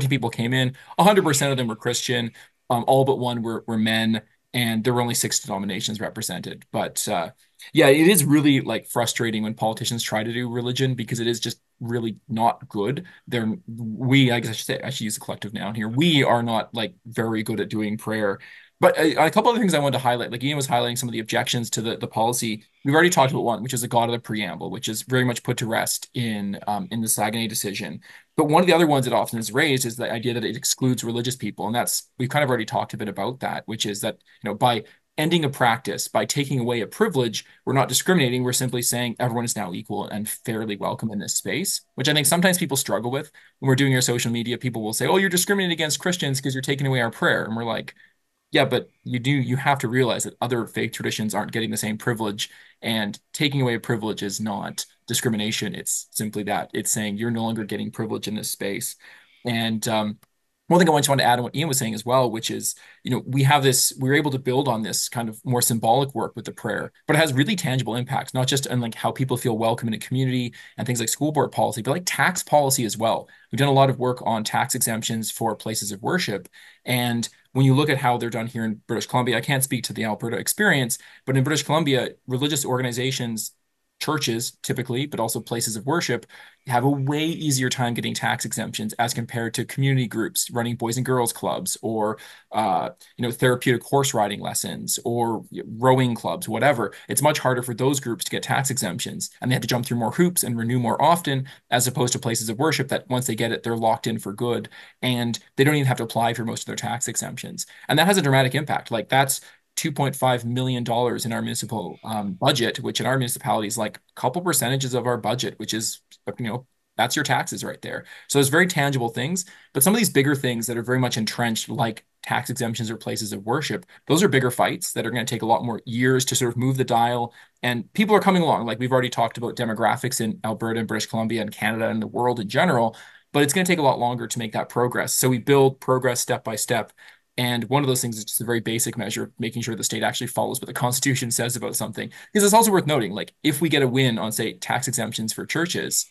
people came in. 100% of them were Christian. All but one were men, and there were only 6 denominations represented. But yeah, it is really like frustrating when politicians try to do religion because it is just really not good. I guess I should say, I should use a collective noun here. We are not like very good at doing prayer. But a couple other things I wanted to highlight, like Ian was highlighting some of the objections to the policy. We've already talked about one, which is the God of the preamble, which is very much put to rest in the Saguenay decision. But one of the other ones that often is raised is the idea that it excludes religious people, and that's we've kind of already talked a bit about that, which is that by ending a practice, by taking away a privilege, we're not discriminating. We're simply saying everyone is now equal and fairly welcome in this space, which I think sometimes people struggle with. When we're doing our social media, people will say, "Oh, you're discriminating against Christians because you're taking away our prayer," and we're like, yeah, but you have to realize that other faith traditions aren't getting the same privilege, and taking away a privilege is not discrimination. It's simply that it's saying you're no longer getting privilege in this space. And one thing I just wanted to add on what Ian was saying as well, which is, we're able to build on this kind of more symbolic work with the prayer, but it has really tangible impacts, not just on like how people feel welcome in a community and things like school board policy, but like tax policy as well. We've done a lot of work on tax exemptions for places of worship. And when you look at how they're done here in British Columbia, I can't speak to the Alberta experience, but in British Columbia, religious organizations, churches typically, but also places of worship, have a way easier time getting tax exemptions as compared to community groups running boys and girls clubs, or therapeutic horse riding lessons, or rowing clubs, whatever. It's much harder for those groups to get tax exemptions, and they have to jump through more hoops and renew more often, as opposed to places of worship that once they get it, they're locked in for good, and they don't even have to apply for most of their tax exemptions. And that has a dramatic impact. Like that's $2.5 million in our municipal budget, which in our municipality is like a couple percentages of our budget, which is, that's your taxes right there. So there's very tangible things, but some of these bigger things that are very much entrenched, like tax exemptions or places of worship, those are bigger fights that are going to take a lot more years to sort of move the dial. And people are coming along. Like we've already talked about demographics in Alberta and British Columbia and Canada and the world in general, but it's going to take a lot longer to make that progress. So we build progress step by step. And one of those things is just a very basic measure of making sure the state actually follows what the Constitution says about something. Because it's also worth noting, like, if we get a win on, say, tax exemptions for churches,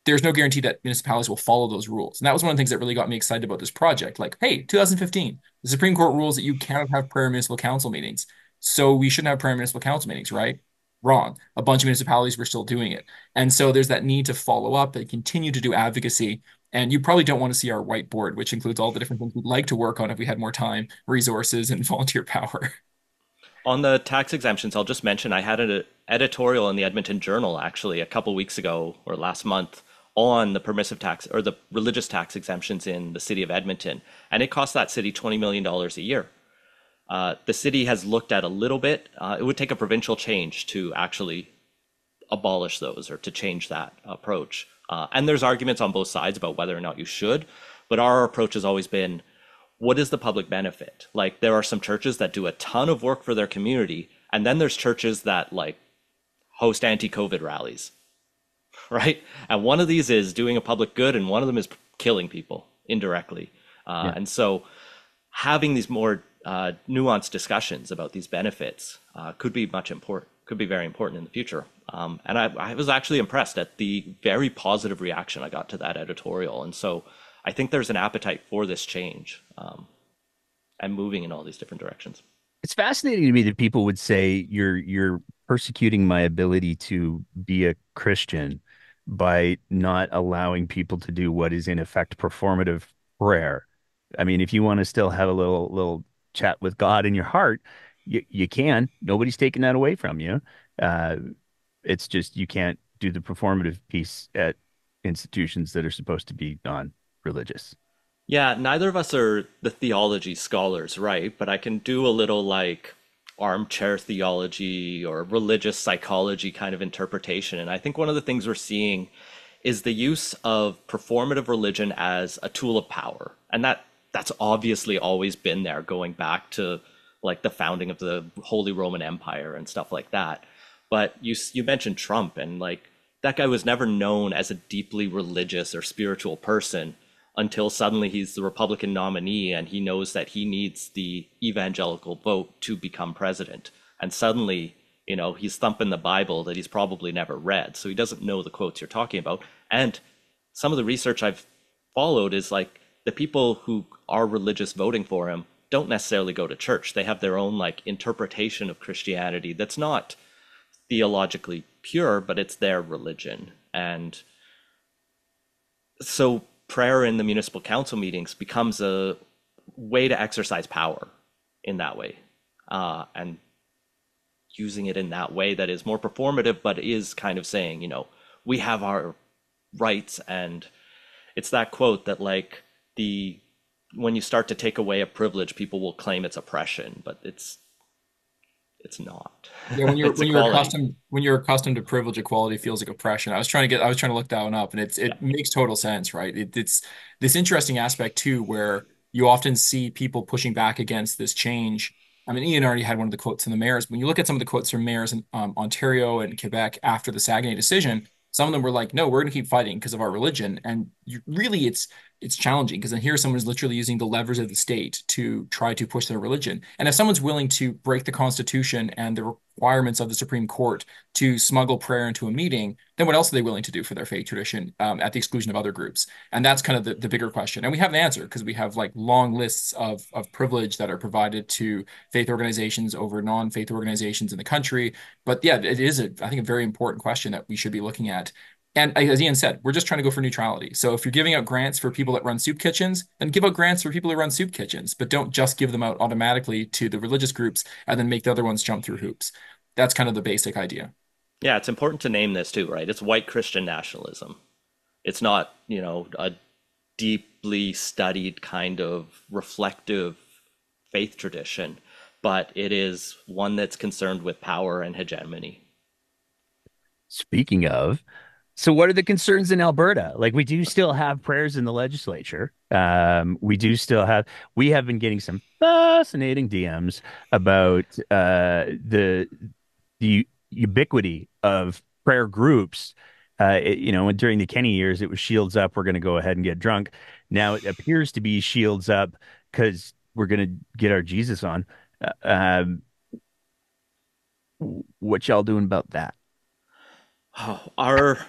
there's no guarantee that municipalities will follow those rules. And that was one of the things that really got me excited about this project. Like, hey, 2015, the Supreme Court rules that you cannot have prayer in municipal council meetings. So we shouldn't have prayer in municipal council meetings, right? Wrong. A bunch of municipalities were still doing it. And so there's that need to follow up and continue to do advocacy. And you probably don't want to see our whiteboard, which includes all the different things we'd like to work on if we had more time, resources, and volunteer power. On the tax exemptions, I'll just mention I had an editorial in the Edmonton Journal actually a couple weeks ago or last month on the permissive tax or the religious tax exemptions in the city of Edmonton. And it costs that city $20 million a year. The city has looked at a little bit. It would take a provincial change to actually abolish those or to change that approach. And there's arguments on both sides about whether or not you should, but our approach has always been, what is the public benefit? Like there are some churches that do a ton of work for their community And then there's churches that like host anti-COVID rallies, right? And one of these is doing a public good, and one of them is killing people indirectly. Yeah. And so having these more nuanced discussions about these benefits could be very important in the future. And I was actually impressed at the very positive reaction I got to that editorial. And so I think there's an appetite for this change and moving in all these different directions. It's fascinating to me that people would say you're persecuting my ability to be a Christian by not allowing people to do what is in effect performative prayer. I mean, if you want to still have a little chat with God in your heart, you can. Nobody's taking that away from you. Uh, it's just you can't do the performative piece at institutions that are supposed to be non-religious. Yeah, neither of us are the theology scholars, right? But I can do a little like armchair theology or religious psychology kind of interpretation. And I think one of the things we're seeing is the use of performative religion as a tool of power. And that's obviously always been there, going back to like the founding of the Holy Roman Empire and stuff like that. But you mentioned Trump, and like that guy was never known as a deeply religious or spiritual person until suddenly he's the Republican nominee and he knows that he needs the evangelical vote to become president. And suddenly, you know, he's thumping the Bible that he's probably never read. So he doesn't know the quotes you're talking about. And some of the research I've followed is like the people who are religious voting for him don't necessarily go to church. They have their own like interpretation of Christianity that's not theologically pure, but it's their religion. And so prayer in the municipal council meetings becomes a way to exercise power in that way, and using it in that way that is more performative, but is kind of saying, you know, we have our rights. And it's that quote that like the when you start to take away a privilege, people will claim it's oppression, but it's not. Yeah, when you're It's equality. when you're accustomed to privilege, equality feels like oppression. I was trying to look that one up, and Yeah. it makes total sense, right? It's this interesting aspect too, where you often see people pushing back against this change. I mean, Ian already had one of the quotes from the mayors. When you look at some of the quotes from mayors in Ontario and Quebec after the Saguenay decision, some of them were like, "No, we're going to keep fighting because of our religion." And really, it's challenging because then here someone is literally using the levers of the state to try to push their religion. And if someone's willing to break the Constitution and the requirements of the Supreme Court to smuggle prayer into a meeting, then what else are they willing to do for their faith tradition at the exclusion of other groups? And that's kind of the bigger question. And we have an answer because we have like long lists of privilege that are provided to faith organizations over non-faith organizations in the country. But yeah, it is, I think, a very important question that we should be looking at. And as Ian said, we're just trying to go for neutrality. So if you're giving out grants for people that run soup kitchens, then give out grants for people who run soup kitchens, but don't just give them out automatically to the religious groups and then make the other ones jump through hoops. That's kind of the basic idea. Yeah, it's important to name this too, right? It's white Christian nationalism. It's not, you know, a deeply studied kind of reflective faith tradition, but it is one that's concerned with power and hegemony. Speaking of, so what are the concerns in Alberta? Like we do still have prayers in the legislature. We have been getting some fascinating DMs about the ubiquity of prayer groups. During the Kenny years, it was shields up. We're going to go ahead and get drunk. Now it appears to be shields up because we're going to get our Jesus on. Um, what y'all doing about that? Oh, our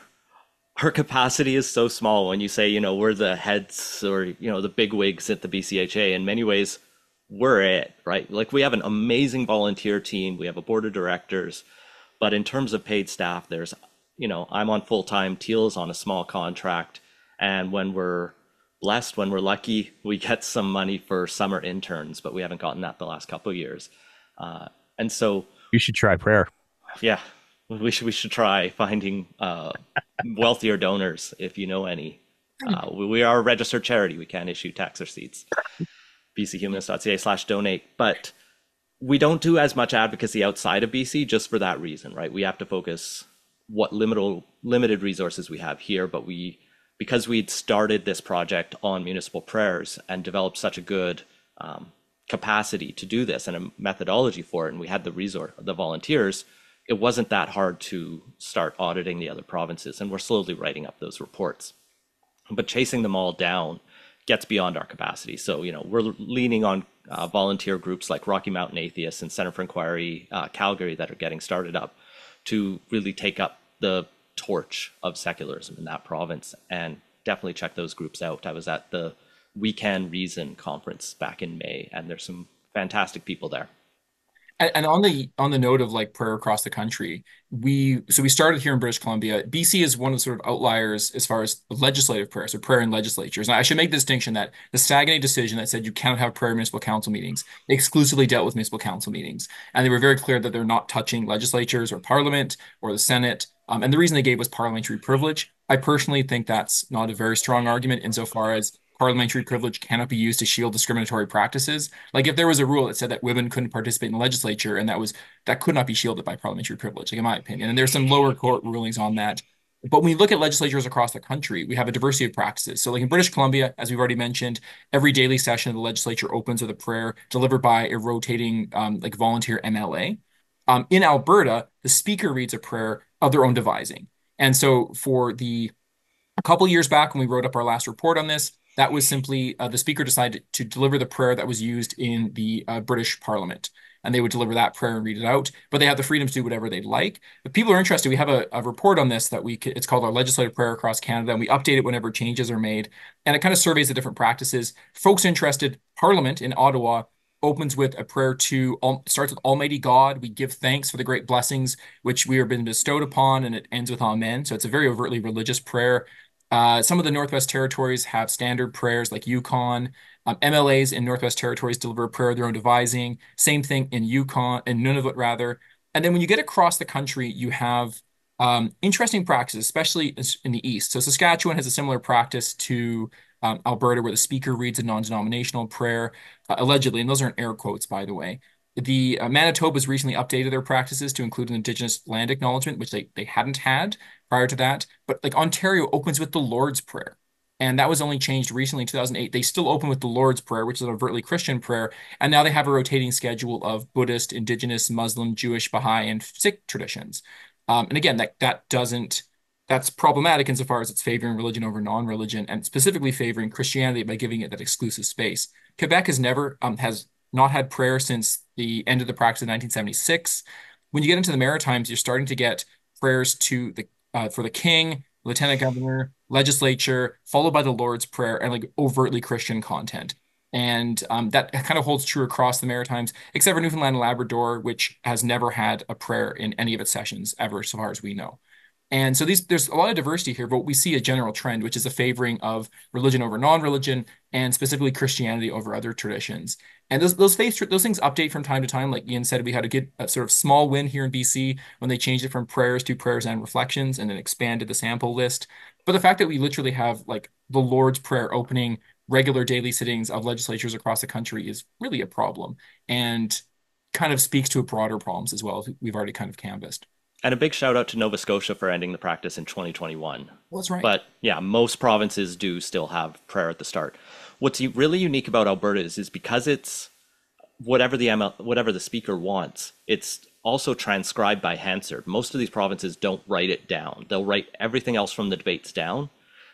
capacity is so small when you say, you know, we're the heads or, you know, the big wigs at the BCHA. In many ways, we're it, right? Like we have an amazing volunteer team. We have a board of directors. But in terms of paid staff, there's, you know, I'm on full time, Teale is on a small contract. And when we're blessed, when we're lucky, we get some money for summer interns, but we haven't gotten that the last couple of years. And so, You should try prayer. yeah, we should try finding wealthier donors if you know any. We are a registered charity. We can't issue tax receipts. bchumanist.ca/donate. But we don't do as much advocacy outside of BC just for that reason, right? We have to focus what limited resources we have here, but because we'd started this project on municipal prayers and developed such a good capacity to do this and a methodology for it, and we had the resource, the volunteers, it wasn't that hard to start auditing the other provinces, and we're slowly writing up those reports. But chasing them all down gets beyond our capacity. So, we're leaning on volunteer groups like Rocky Mountain Atheists and Center for Inquiry Calgary that are getting started up to really take up the torch of secularism in that province, and definitely check those groups out. I was at the We Can Reason conference back in May, and there's some fantastic people there. And on the note of like prayer across the country, we started here in British Columbia. BC is one of the sort of outliers as far as legislative prayer, so prayer in legislatures. And I should make the distinction that the Saguenay decision that said you cannot have prayer in municipal council meetings exclusively dealt with municipal council meetings, and they were very clear that they're not touching legislatures or Parliament or the Senate. And the reason they gave was parliamentary privilege. I personally think that's not a very strong argument insofar as parliamentary privilege cannot be used to shield discriminatory practices. Like if there was a rule that said that women couldn't participate in the legislature and that could not be shielded by parliamentary privilege, like in my opinion. And there's some lower court rulings on that. But when we look at legislatures across the country, we have a diversity of practices. So like in British Columbia, as we've already mentioned, every daily session of the legislature opens with a prayer delivered by a rotating like volunteer MLA. In Alberta, the speaker reads a prayer of their own devising. And so for the a couple years back when we wrote up our last report on this, that was simply the speaker decided to deliver the prayer that was used in the British Parliament. And they would deliver that prayer and read it out, but they have the freedom to do whatever they'd like. If people are interested, we have a report on this that it's called our legislative prayer across Canada, and we update it whenever changes are made. And it kind of surveys the different practices. Folks interested, Parliament in Ottawa opens with a prayer starts with Almighty God. We give thanks for the great blessings which we have been bestowed upon, and it ends with Amen. So it's a very overtly religious prayer. Some of the Northwest Territories have standard prayers like Yukon. MLAs in Northwest Territories deliver a prayer of their own devising. Same thing in Yukon, in Nunavut rather. And then when you get across the country, you have interesting practices, especially in the East. So Saskatchewan has a similar practice to Alberta, where the speaker reads a non-denominational prayer, allegedly, and those are in air quotes, by the way. The Manitoba's recently updated their practices to include an Indigenous land acknowledgement, which they hadn't had prior to that. But like Ontario opens with the Lord's Prayer. And that was only changed recently in 2008. They still open with the Lord's Prayer, which is an overtly Christian prayer. And now they have a rotating schedule of Buddhist, Indigenous, Muslim, Jewish, Baha'i, and Sikh traditions. And again, that's problematic insofar as it's favoring religion over non-religion and specifically favoring Christianity by giving it that exclusive space. Quebec has not had prayer since the end of the practice in 1976. When you get into the Maritimes, you're starting to get prayers for the king, lieutenant governor, legislature, followed by the Lord's Prayer and like overtly Christian content. And that kind of holds true across the Maritimes, except for Newfoundland and Labrador, which has never had a prayer in any of its sessions ever, so far as we know. And so there's a lot of diversity here, but we see a general trend, which is a favoring of religion over non-religion, and specifically Christianity over other traditions. And those things update from time to time. Like Ian said, we had a sort of small win here in BC when they changed it from prayers to prayers and reflections, and then expanded the sample list. But the fact that we literally have like the Lord's Prayer opening regular daily sittings of legislatures across the country is really a problem, and kind of speaks to broader problems as well. We've already kind of canvassed. And a big shout out to Nova Scotia for ending the practice in 2021. Well, that's right. But yeah, most provinces do still have prayer at the start. What's really unique about Alberta is because it's whatever the speaker wants, it's also transcribed by Hansard. Most of these provinces don't write it down. They'll write everything else from the debates down,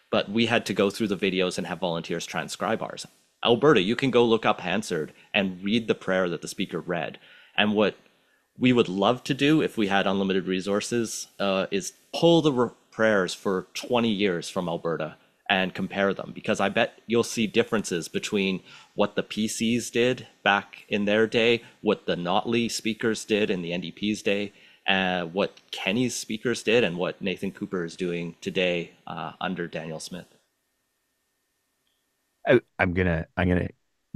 but we had to go through the videos and have volunteers transcribe ours. Alberta, you can go look up Hansard and read the prayer that the speaker read. And what we would love to do if we had unlimited resources is pull the prayers for 20 years from Alberta and compare them, because I bet you'll see differences between what the PCs did back in their day, what the Notley speakers did in the NDP's day, what Kenny's speakers did, and what Nathan Cooper is doing today under Daniel Smith. I'm gonna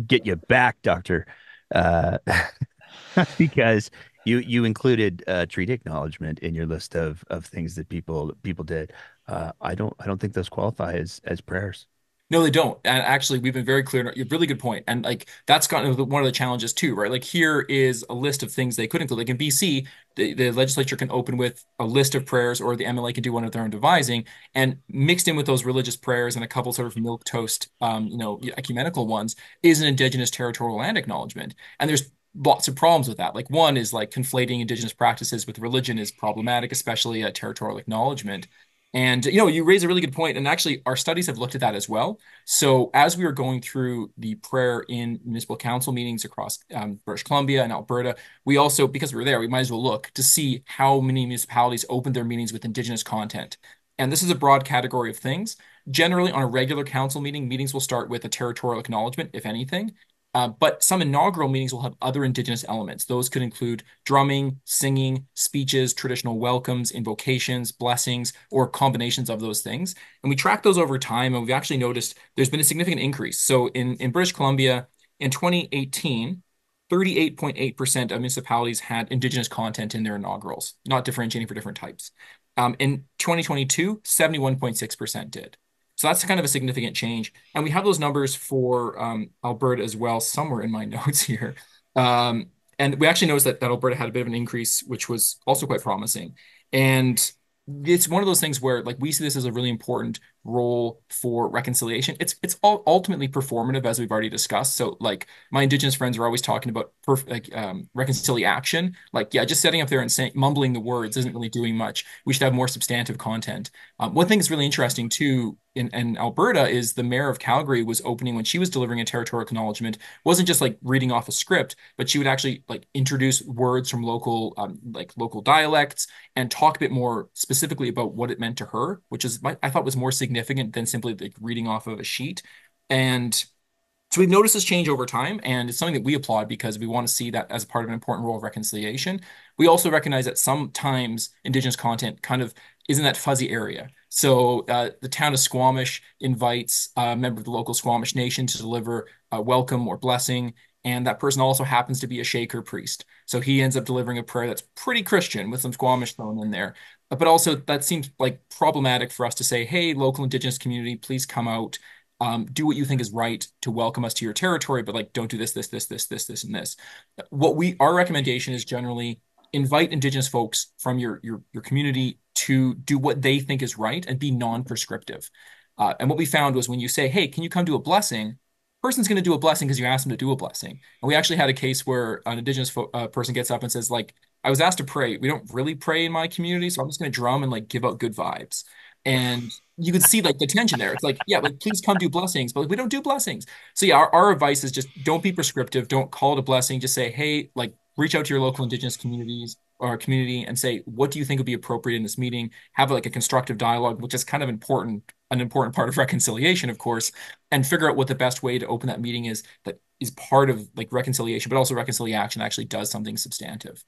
get you back, Doctor, uh, because you included treaty acknowledgement in your list of things that people did. I don't think those qualify as prayers. No, they don't. And actually, we've been very clear. You have a really good point. And like that's kind of one of the challenges too, right? Like here is a list of things they could include. Like in BC, the legislature can open with a list of prayers, or the MLA can do one of their own devising. And mixed in with those religious prayers and a couple sort of milquetoast, ecumenical ones, is an Indigenous territorial land acknowledgement. And there's lots of problems with that. Like one is like conflating Indigenous practices with religion is problematic, especially a territorial acknowledgement. And you raise a really good point, and actually, our studies have looked at that as well. So, as we were going through the prayer in municipal council meetings across British Columbia and Alberta, we also, because we were there, we might as well look to see how many municipalities opened their meetings with Indigenous content. And this is a broad category of things. Generally, on a regular council meeting, meetings will start with a territorial acknowledgement, if anything. But some inaugural meetings will have other Indigenous elements. Those could include drumming, singing, speeches, traditional welcomes, invocations, blessings, or combinations of those things. And we track those over time, and we've actually noticed there's been a significant increase. So in British Columbia, in 2018, 38.8% of municipalities had Indigenous content in their inaugurals, not differentiating for different types. In 2022, 71.6% did. So that's kind of a significant change. And we have those numbers for Alberta as well, somewhere in my notes here. And we actually noticed that Alberta had a bit of an increase, which was also quite promising. And it's one of those things where like we see this as a really important role for reconciliation. It's all ultimately performative, as we've already discussed. So like my Indigenous friends are always talking about reconciliation. Like, yeah, just sitting up there and saying mumbling the words isn't really doing much. We should have more substantive content. One thing that's really interesting too in Alberta is the mayor of Calgary was opening when she was delivering a territorial acknowledgement, wasn't just like reading off a script, but she would actually like introduce words from local dialects and talk a bit more specifically about what it meant to her, which is I thought was more significant than simply like reading off of a sheet. And so we've noticed this change over time, and it's something that we applaud because we want to see that as part of an important role of reconciliation. We also recognize that sometimes Indigenous content kind of is in that fuzzy area. So the town of Squamish invites a member of the local Squamish Nation to deliver a welcome or blessing, and that person also happens to be a Shaker priest. So he ends up delivering a prayer that's pretty Christian with some Squamish thrown in there. But also that seems like problematic for us to say, hey, local Indigenous community, please come out, do what you think is right to welcome us to your territory, but like don't do this, and this. Our recommendation is generally invite Indigenous folks from your community to do what they think is right and be non-prescriptive. And what we found was when you say, "Hey, can you come do a blessing?" Person's going to do a blessing because you asked them to do a blessing. And we actually had a case where an Indigenous person gets up and says, like, "I was asked to pray. We don't really pray in my community, so I'm just going to drum and like give out good vibes." And you could see like the tension there. It's like, yeah, like please come do blessings, but like, we don't do blessings. So yeah, our advice is just don't be prescriptive. Don't call it a blessing. Just say, hey, like reach out to your local Indigenous communities or community and say, what do you think would be appropriate in this meeting? Have like a constructive dialogue, which is kind of an important part of reconciliation, of course, and figure out what the best way to open that meeting is that is part of like reconciliation, but also reconciliation actually does something substantive.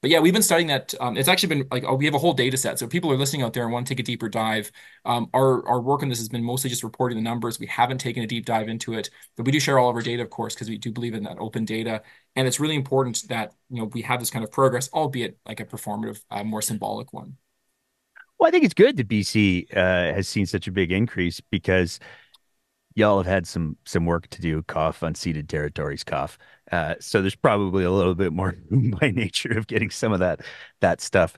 But yeah, we've been studying that. It's actually been like we have a whole data set. So if people are listening out there and want to take a deeper dive, our work on this has been mostly just reporting the numbers. We haven't taken a deep dive into it, but we do share all of our data, of course, because we do believe in that open data. And it's really important that we have this kind of progress, albeit like a performative, more symbolic one. Well, I think it's good that BC has seen such a big increase because y'all have had some work to do. Cough, unceded territories, cough. So there's probably a little bit more room by nature of getting some of that stuff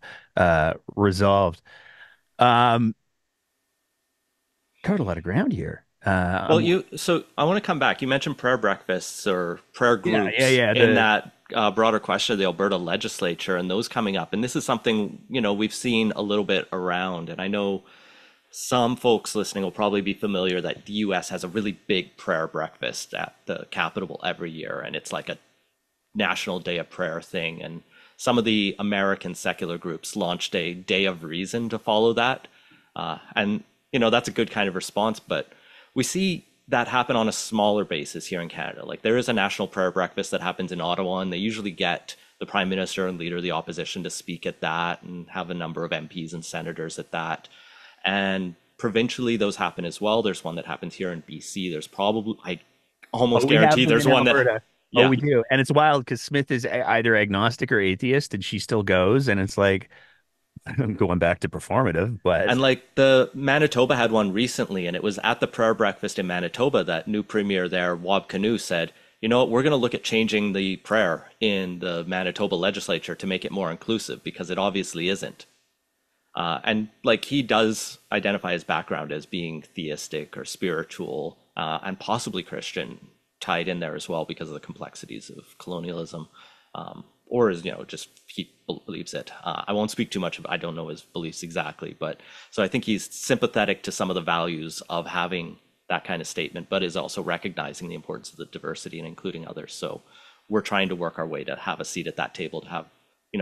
resolved. Um, Covered a lot of ground here. Well, so I want to come back. You mentioned prayer breakfasts or prayer Yeah, groups yeah. in that broader question of the Alberta legislature and those coming up. And this is something, we've seen a little bit around. And I know some folks listening will probably be familiar that the US has a really big prayer breakfast at the Capitol every year. And it's like a National Day of Prayer thing. And some of the American secular groups launched a Day of Reason to follow that. And that's a good kind of response. But we see that happen on a smaller basis here in Canada. Like there is a national prayer breakfast that happens in Ottawa, and they usually get the Prime Minister and Leader of the Opposition to speak at that and have a number of MPs and senators at that. And provincially, those happen as well. There's one that happens here in BC. There's probably, I Oh, almost we have guarantee them there's in one that, Alberta. Oh, yeah. we do. And it's wild because Smith is either agnostic or atheist, and she still goes. And it's like, going back to performative, but And like the Manitoba had one recently, and it was at the prayer breakfast in Manitoba that new premier there, Wab Kinew, said, you know what, we're going to look at changing the prayer in the Manitoba legislature to make it more inclusive because it obviously isn't. And like he does identify his background as being theistic or spiritual and possibly Christian tied in there as well because of the complexities of colonialism. Or is, just he believes it. I won't speak too much. I don't know his beliefs exactly, but so I think he's sympathetic to some of the values of having that kind of statement, but is also recognizing the importance of the diversity and including others. So we're trying to work our way to have a seat at that table to have,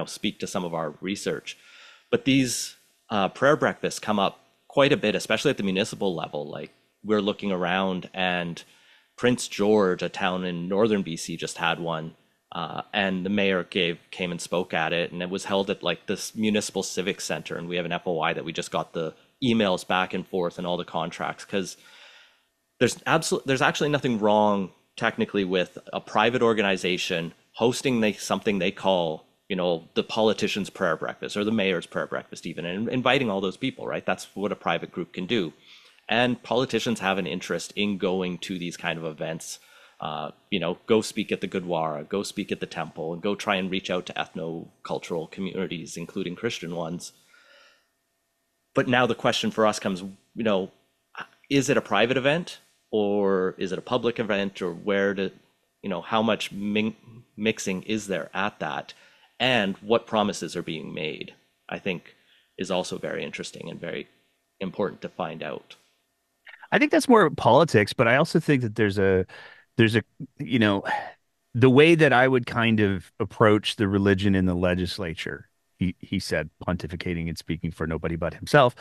speak to some of our research. But these prayer breakfasts come up quite a bit, especially at the municipal level. Like we're looking around, and Prince George, a town in northern BC, just had one, and the mayor came and spoke at it, and it was held at like this municipal civic center. And we have an FOI that we just got the emails back and forth and all the contracts because there's actually nothing wrong technically with a private organization hosting something they call the politician's prayer breakfast or the mayor's prayer breakfast even, and inviting all those people, right? That's what a private group can do. And politicians have an interest in going to these kind of events. Go speak at the Gurdwara, go speak at the temple, and go try and reach out to ethno-cultural communities, including Christian ones. But now the question for us comes, is it a private event or is it a public event, or how much mixing is there at that? And what promises are being made, I think, is also very interesting and very important to find out. I think that's more politics, but I also think that there's a you know the way that I would kind of approach the religion in the legislature. He said, pontificating and speaking for nobody but himself.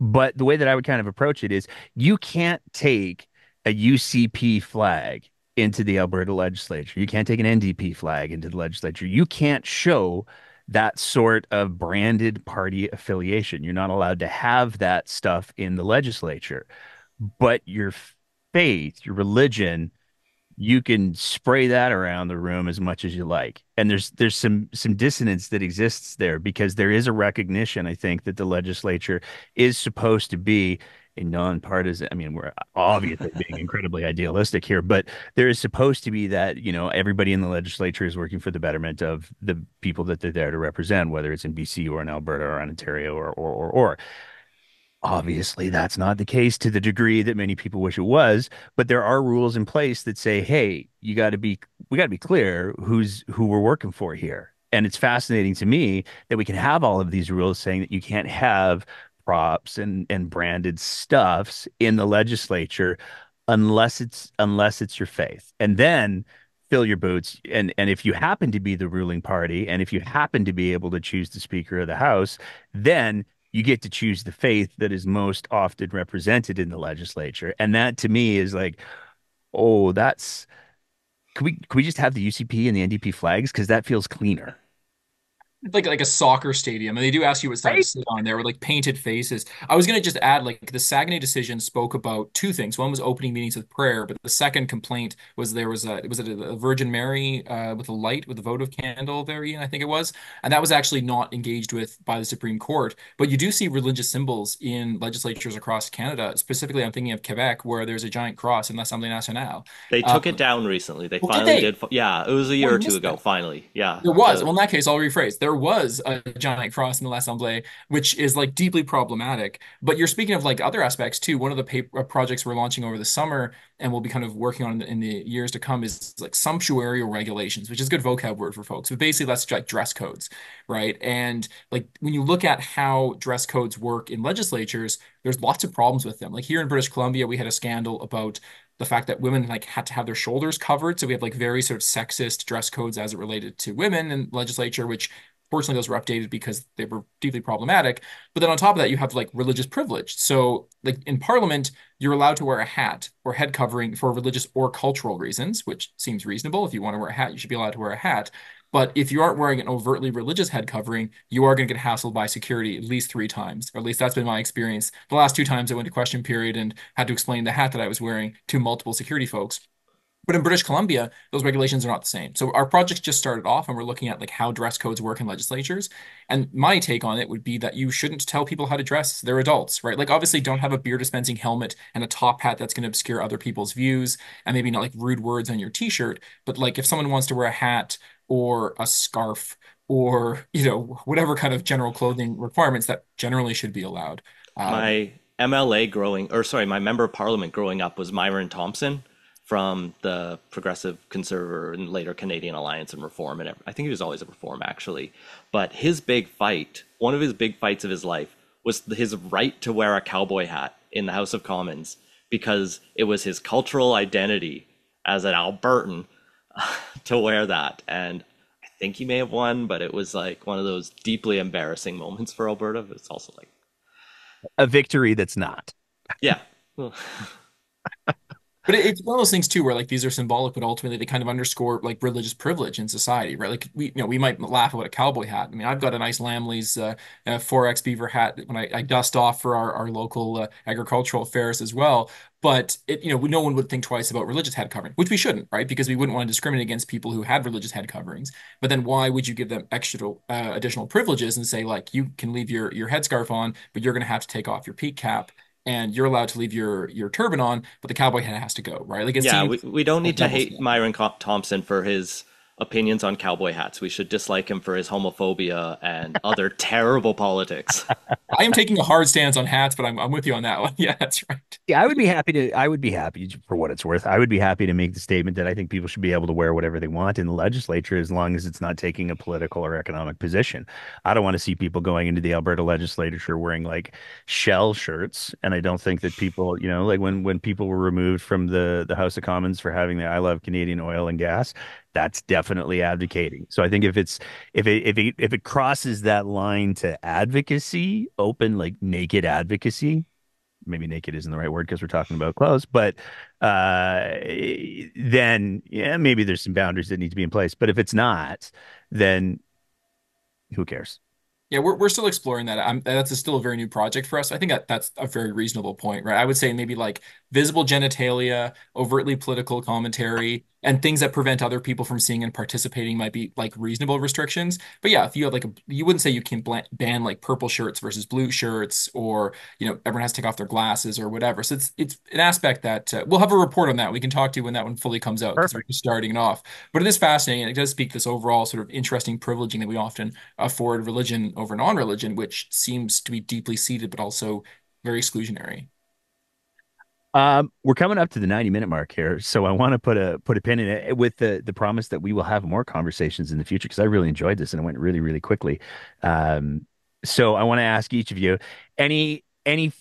But the way that I would kind of approach it is you can't take a UCP flag into the Alberta legislature. You can't take an NDP flag into the legislature. You can't show that sort of branded party affiliation. You're not allowed to have that stuff in the legislature. But your faith, your religion, you can spray that around the room as much as you like. And there's some dissonance that exists there because there is a recognition, I think, that the legislature is supposed to be a nonpartisan. I mean, we're obviously being incredibly idealistic here, but there is supposed to be that, everybody in the legislature is working for the betterment of the people that they're there to represent, whether it's in BC or in Alberta or in Ontario or. Obviously, that's not the case to the degree that many people wish it was, but there are rules in place that say, hey, we got to be clear who we're working for here. And it's fascinating to me that we can have all of these rules saying that you can't have props and branded stuffs in the legislature unless it's your faith. And then fill your boots. And if you happen to be the ruling party, and if you happen to be able to choose the Speaker of the House, then you get to choose the faith that is most often represented in the legislature. And that to me is like, oh, that's can we just have the UCP and the NDP flags? Because that feels cleaner. Like a soccer stadium, and they do ask you what side to Right? sit on there with like painted faces. I was gonna just add, like, the Saguenay decision spoke about two things. One was opening meetings with prayer, but the second complaint was there was a Virgin Mary with a light with a votive candle there, Ian, I think it was, and that was actually not engaged with by the Supreme Court. But you do see religious symbols in legislatures across Canada. Specifically, I'm thinking of Quebec, where there's a giant cross in l'Assemblée nationale. They Uh, took it down recently. They well, did finally they? did. Yeah, it was a Oh, year I or two missed ago. that. Finally, yeah. There was. The Well, in that case, I'll rephrase. There was a giant cross in the L'Assemblée, which is like deeply problematic. But you're speaking of like other aspects too. One of the projects we're launching over the summer and we'll be kind of working on in the years to come is like sumptuarial regulations, which is a good vocab word for folks. But basically, that's like dress codes, right? And like when you look at how dress codes work in legislatures, there's lots of problems with them. Like here in British Columbia, we had a scandal about the fact that women like had to have their shoulders covered. So we have like very sort of sexist dress codes as it related to women in legislature, which fortunately those were updated because they were deeply problematic. But then on top of that, you have like religious privilege. So like in Parliament, you're allowed to wear a hat or head covering for religious or cultural reasons, which seems reasonable. If you want to wear a hat, you should be allowed to wear a hat. But if you aren't wearing an overtly religious head covering, you are going to get hassled by security at least three times, or at least that's been my experience. The last two times I went to question period and had to explain the hat that I was wearing to multiple security folks. But in British Columbia, those regulations are not the same. So our projects just started off and we're looking at like how dress codes work in legislatures. And my take on it would be that you shouldn't tell people how to dress. They're adults, right? Like obviously don't have a beer dispensing helmet and a top hat that's going to obscure other people's views and maybe not like rude words on your t-shirt, but like if someone wants to wear a hat or a scarf or, whatever kind of general clothing requirements that generally should be allowed. My MLA growing, or sorry, my member of parliament growing up was Myron Thompson from the Progressive Conservative and later Canadian Alliance and Reform. And I think he was always a Reform actually. But his big fight, one of his big fights of his life, was his right to wear a cowboy hat in the House of Commons because it was his cultural identity as an Albertan to wear that. And I think he may have won, but it was like one of those deeply embarrassing moments for Alberta. It's also like, A victory that's not. yeah. But it's one of those things too, where like these are symbolic, but ultimately they kind of underscore like religious privilege in society, right? Like we might laugh about a cowboy hat. I mean, I've got a nice Lamley's 4X beaver hat when I dust off for our local agricultural fairs as well. But no one would think twice about religious head covering, which we shouldn't, right? Because we wouldn't want to discriminate against people who had religious head coverings. But then why would you give them extra additional privileges and say like you can leave your headscarf on, but you're going to have to take off your peak cap? And you're allowed to leave your turban on, but the cowboy hat has to go, right? Like it Yeah, we, seems we don't like need to double hate standard. Myron Thompson for his opinions on cowboy hats. We should dislike him for his homophobia and other terrible politics. I am taking a hard stance on hats, but I'm with you on that one. Yeah, that's right. Yeah, I would be happy for what it's worth. I would be happy to make the statement that I think people should be able to wear whatever they want in the legislature as long as it's not taking a political or economic position. I don't want to see people going into the Alberta legislature wearing like shell shirts. And I don't think that people, like when people were removed from the House of Commons for having the I love Canadian oil and gas, that's definitely advocating. So I think if it crosses that line to advocacy, open like naked advocacy, maybe naked isn't the right word because we're talking about clothes, but uh, then yeah, maybe there's some boundaries that need to be in place. But if it's not, then who cares? Yeah, we're still exploring that. That's still a very new project for us. I think that's a very reasonable point, right? I would say maybe like visible genitalia, overtly political commentary, and things that prevent other people from seeing and participating might be like reasonable restrictions. But yeah, if you have like you wouldn't say you can ban like purple shirts versus blue shirts, or everyone has to take off their glasses or whatever. So it's an aspect that we'll have a report on that. We can talk to you when that one fully comes out because we're Perfect. just starting it off. But it is fascinating, and it does speak to this overall sort of interesting privileging that we often afford religion over non-religion, which seems to be deeply seated, but also very exclusionary. We're coming up to the 90-minute mark here, so I want to put a pin in it with the promise that we will have more conversations in the future because I really enjoyed this and it went really, really quickly. So I want to ask each of you any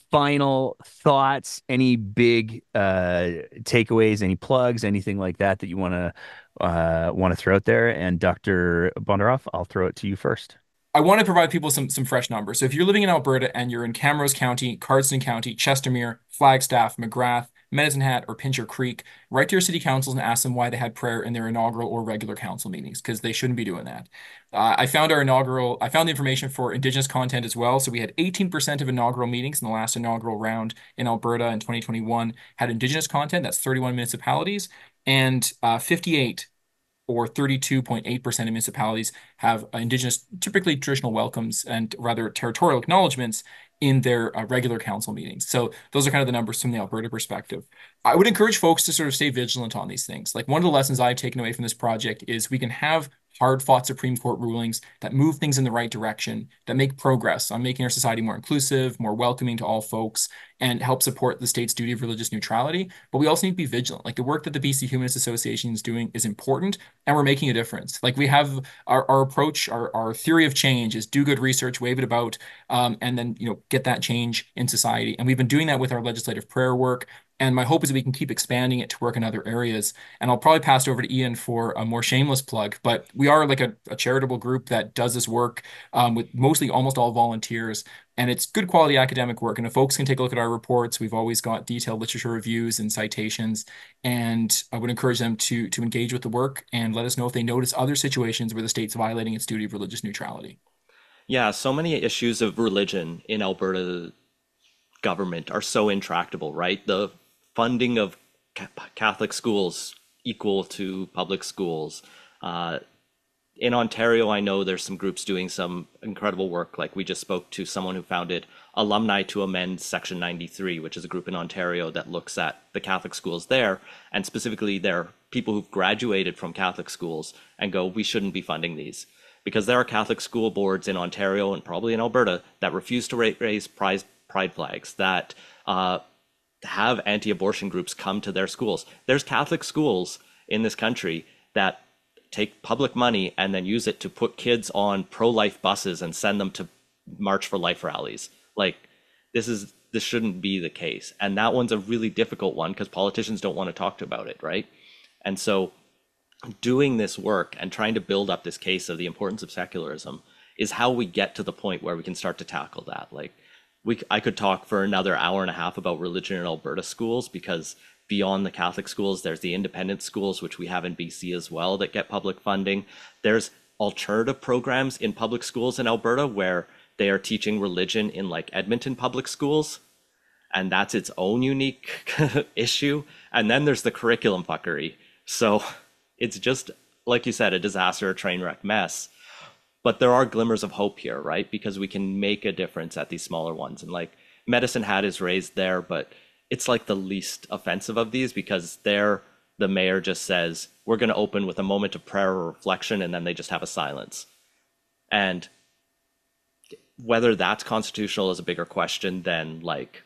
final thoughts, any big takeaways, any plugs, anything like that that you want to throw out there. And Dr. Bondaroff, I'll throw it to you first. I want to provide people some fresh numbers. So if you're living in Alberta and you're in Camrose County, Cardston County, Chestermere, Flagstaff, McGrath, Medicine Hat, or Pincher Creek, write to your city councils and ask them why they had prayer in their inaugural or regular council meetings, because they shouldn't be doing that. I found the information for Indigenous content as well. So we had 18% of inaugural meetings in the last inaugural round in Alberta in 2021 had Indigenous content. That's 31 municipalities, and 58 or 32.8% of municipalities have Indigenous, typically traditional welcomes and rather territorial acknowledgements in their regular council meetings. So those are kind of the numbers from the Alberta perspective. I would encourage folks to sort of stay vigilant on these things. Like one of the lessons I've taken away from this project is we can have hard fought Supreme Court rulings that move things in the right direction, that make progress on making our society more inclusive, more welcoming to all folks, and help support the state's duty of religious neutrality. But we also need to be vigilant. Like the work that the BC Humanist Association is doing is important, and we're making a difference. Like we have our approach, our theory of change is do good research, wave it about, and then get that change in society. And we've been doing that with our legislative prayer work. And my hope is that we can keep expanding it to work in other areas. And I'll probably pass it over to Ian for a more shameless plug. But we are like a charitable group that does this work with mostly almost all volunteers. And it's good quality academic work. And if folks can take a look at our reports, we've always got detailed literature reviews and citations. And I would encourage them to engage with the work and let us know if they notice other situations where the state's violating its duty of religious neutrality. Yeah, so many issues of religion in Alberta government are so intractable, right? The funding of Catholic schools equal to public schools. In Ontario, I know there's some groups doing some incredible work. Like we just spoke to someone who founded Alumni to Amend Section 93, which is a group in Ontario that looks at the Catholic schools there. And specifically, they're people who've graduated from Catholic schools and go, we shouldn't be funding these. Because there are Catholic school boards in Ontario and probably in Alberta that refuse to raise pride flags, that have anti-abortion groups come to their schools. There's Catholic schools in this country that take public money and then use it to put kids on pro-life buses and send them to March for Life rallies. Like this shouldn't be the case. And that one's a really difficult one because politicians don't want to talk about it, right? And so doing this work and trying to build up this case of the importance of secularism is how we get to the point where we can start to tackle that. Like I could talk for another hour and a half about religion in Alberta schools, because beyond the Catholic schools, there's the independent schools, which we have in BC as well, that get public funding. There's alternative programs in public schools in Alberta where they are teaching religion in like Edmonton public schools. And that's its own unique issue. And then there's the curriculum fuckery. So it's just, like you said, a disaster, a train wreck mess. But there are glimmers of hope here, right? Because we can make a difference at these smaller ones. And like Medicine Hat is raised there, but it's like the least offensive of these, because there the mayor just says, we're going to open with a moment of prayer or reflection, and then they just have a silence. And whether that's constitutional is a bigger question than like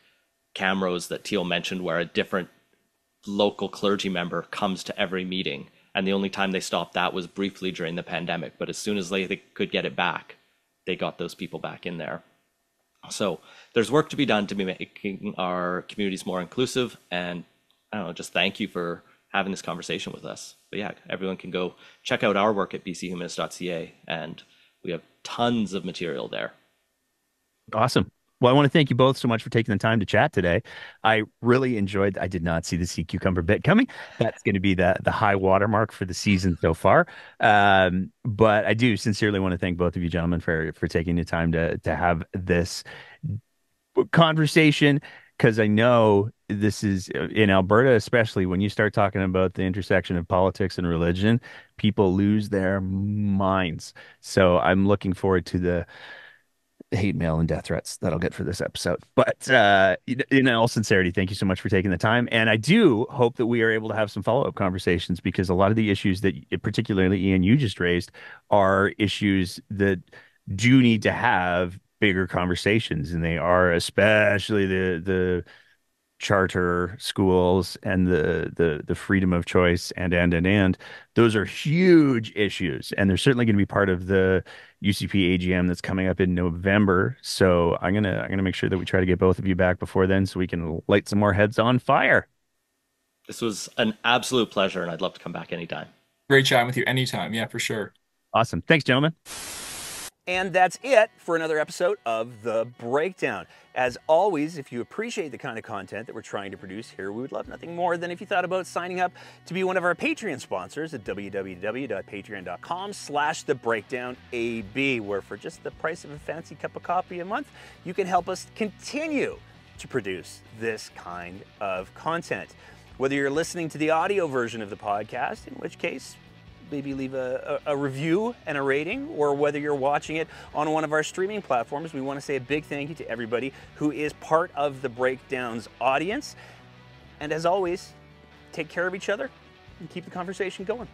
Camrose that Teale mentioned, where a different local clergy member comes to every meeting. And the only time they stopped that was briefly during the pandemic. But as soon as they could get it back, they got those people back in there. So there's work to be done to be making our communities more inclusive. And I don't know, just thank you for having this conversation with us. But yeah, everyone can go check out our work at bchumanist.ca, and we have tons of material there. Awesome. Well, I want to thank you both so much for taking the time to chat today. I really enjoyed. I did not see the sea cucumber bit coming. That's going to be the high watermark for the season so far. But I do sincerely want to thank both of you gentlemen for taking the time to have this conversation, because I know this is in Alberta, especially when you start talking about the intersection of politics and religion, people lose their minds. So I'm looking forward to the hate mail and death threats that I'll get for this episode. But in all sincerity, thank you so much for taking the time. And I do hope that we are able to have some follow-up conversations, because a lot of the issues that particularly Ian, you just raised are issues that do need to have bigger conversations. And they are especially the charter schools and the freedom of choice and those are huge issues, and they're certainly going to be part of the UCP AGM that's coming up in November. So I'm gonna make sure that we try to get both of you back before then, so we can light some more heads on fire. This was an absolute pleasure, and I'd love to come back anytime. Great chatting with you anytime. Yeah, for sure. Awesome. Thanks, gentlemen. And that's it for another episode of The Breakdown. As always, if you appreciate the kind of content that we're trying to produce here, we would love nothing more than if you thought about signing up to be one of our Patreon sponsors at www.patreon.com/thebreakdownab, where for just the price of a fancy cup of coffee a month, you can help us continue to produce this kind of content. Whether you're listening to the audio version of the podcast, in which case, maybe leave a review and a rating, or whether you're watching it on one of our streaming platforms, we want to say a big thank you to everybody who is part of the Breakdown's audience. And as always, take care of each other and keep the conversation going.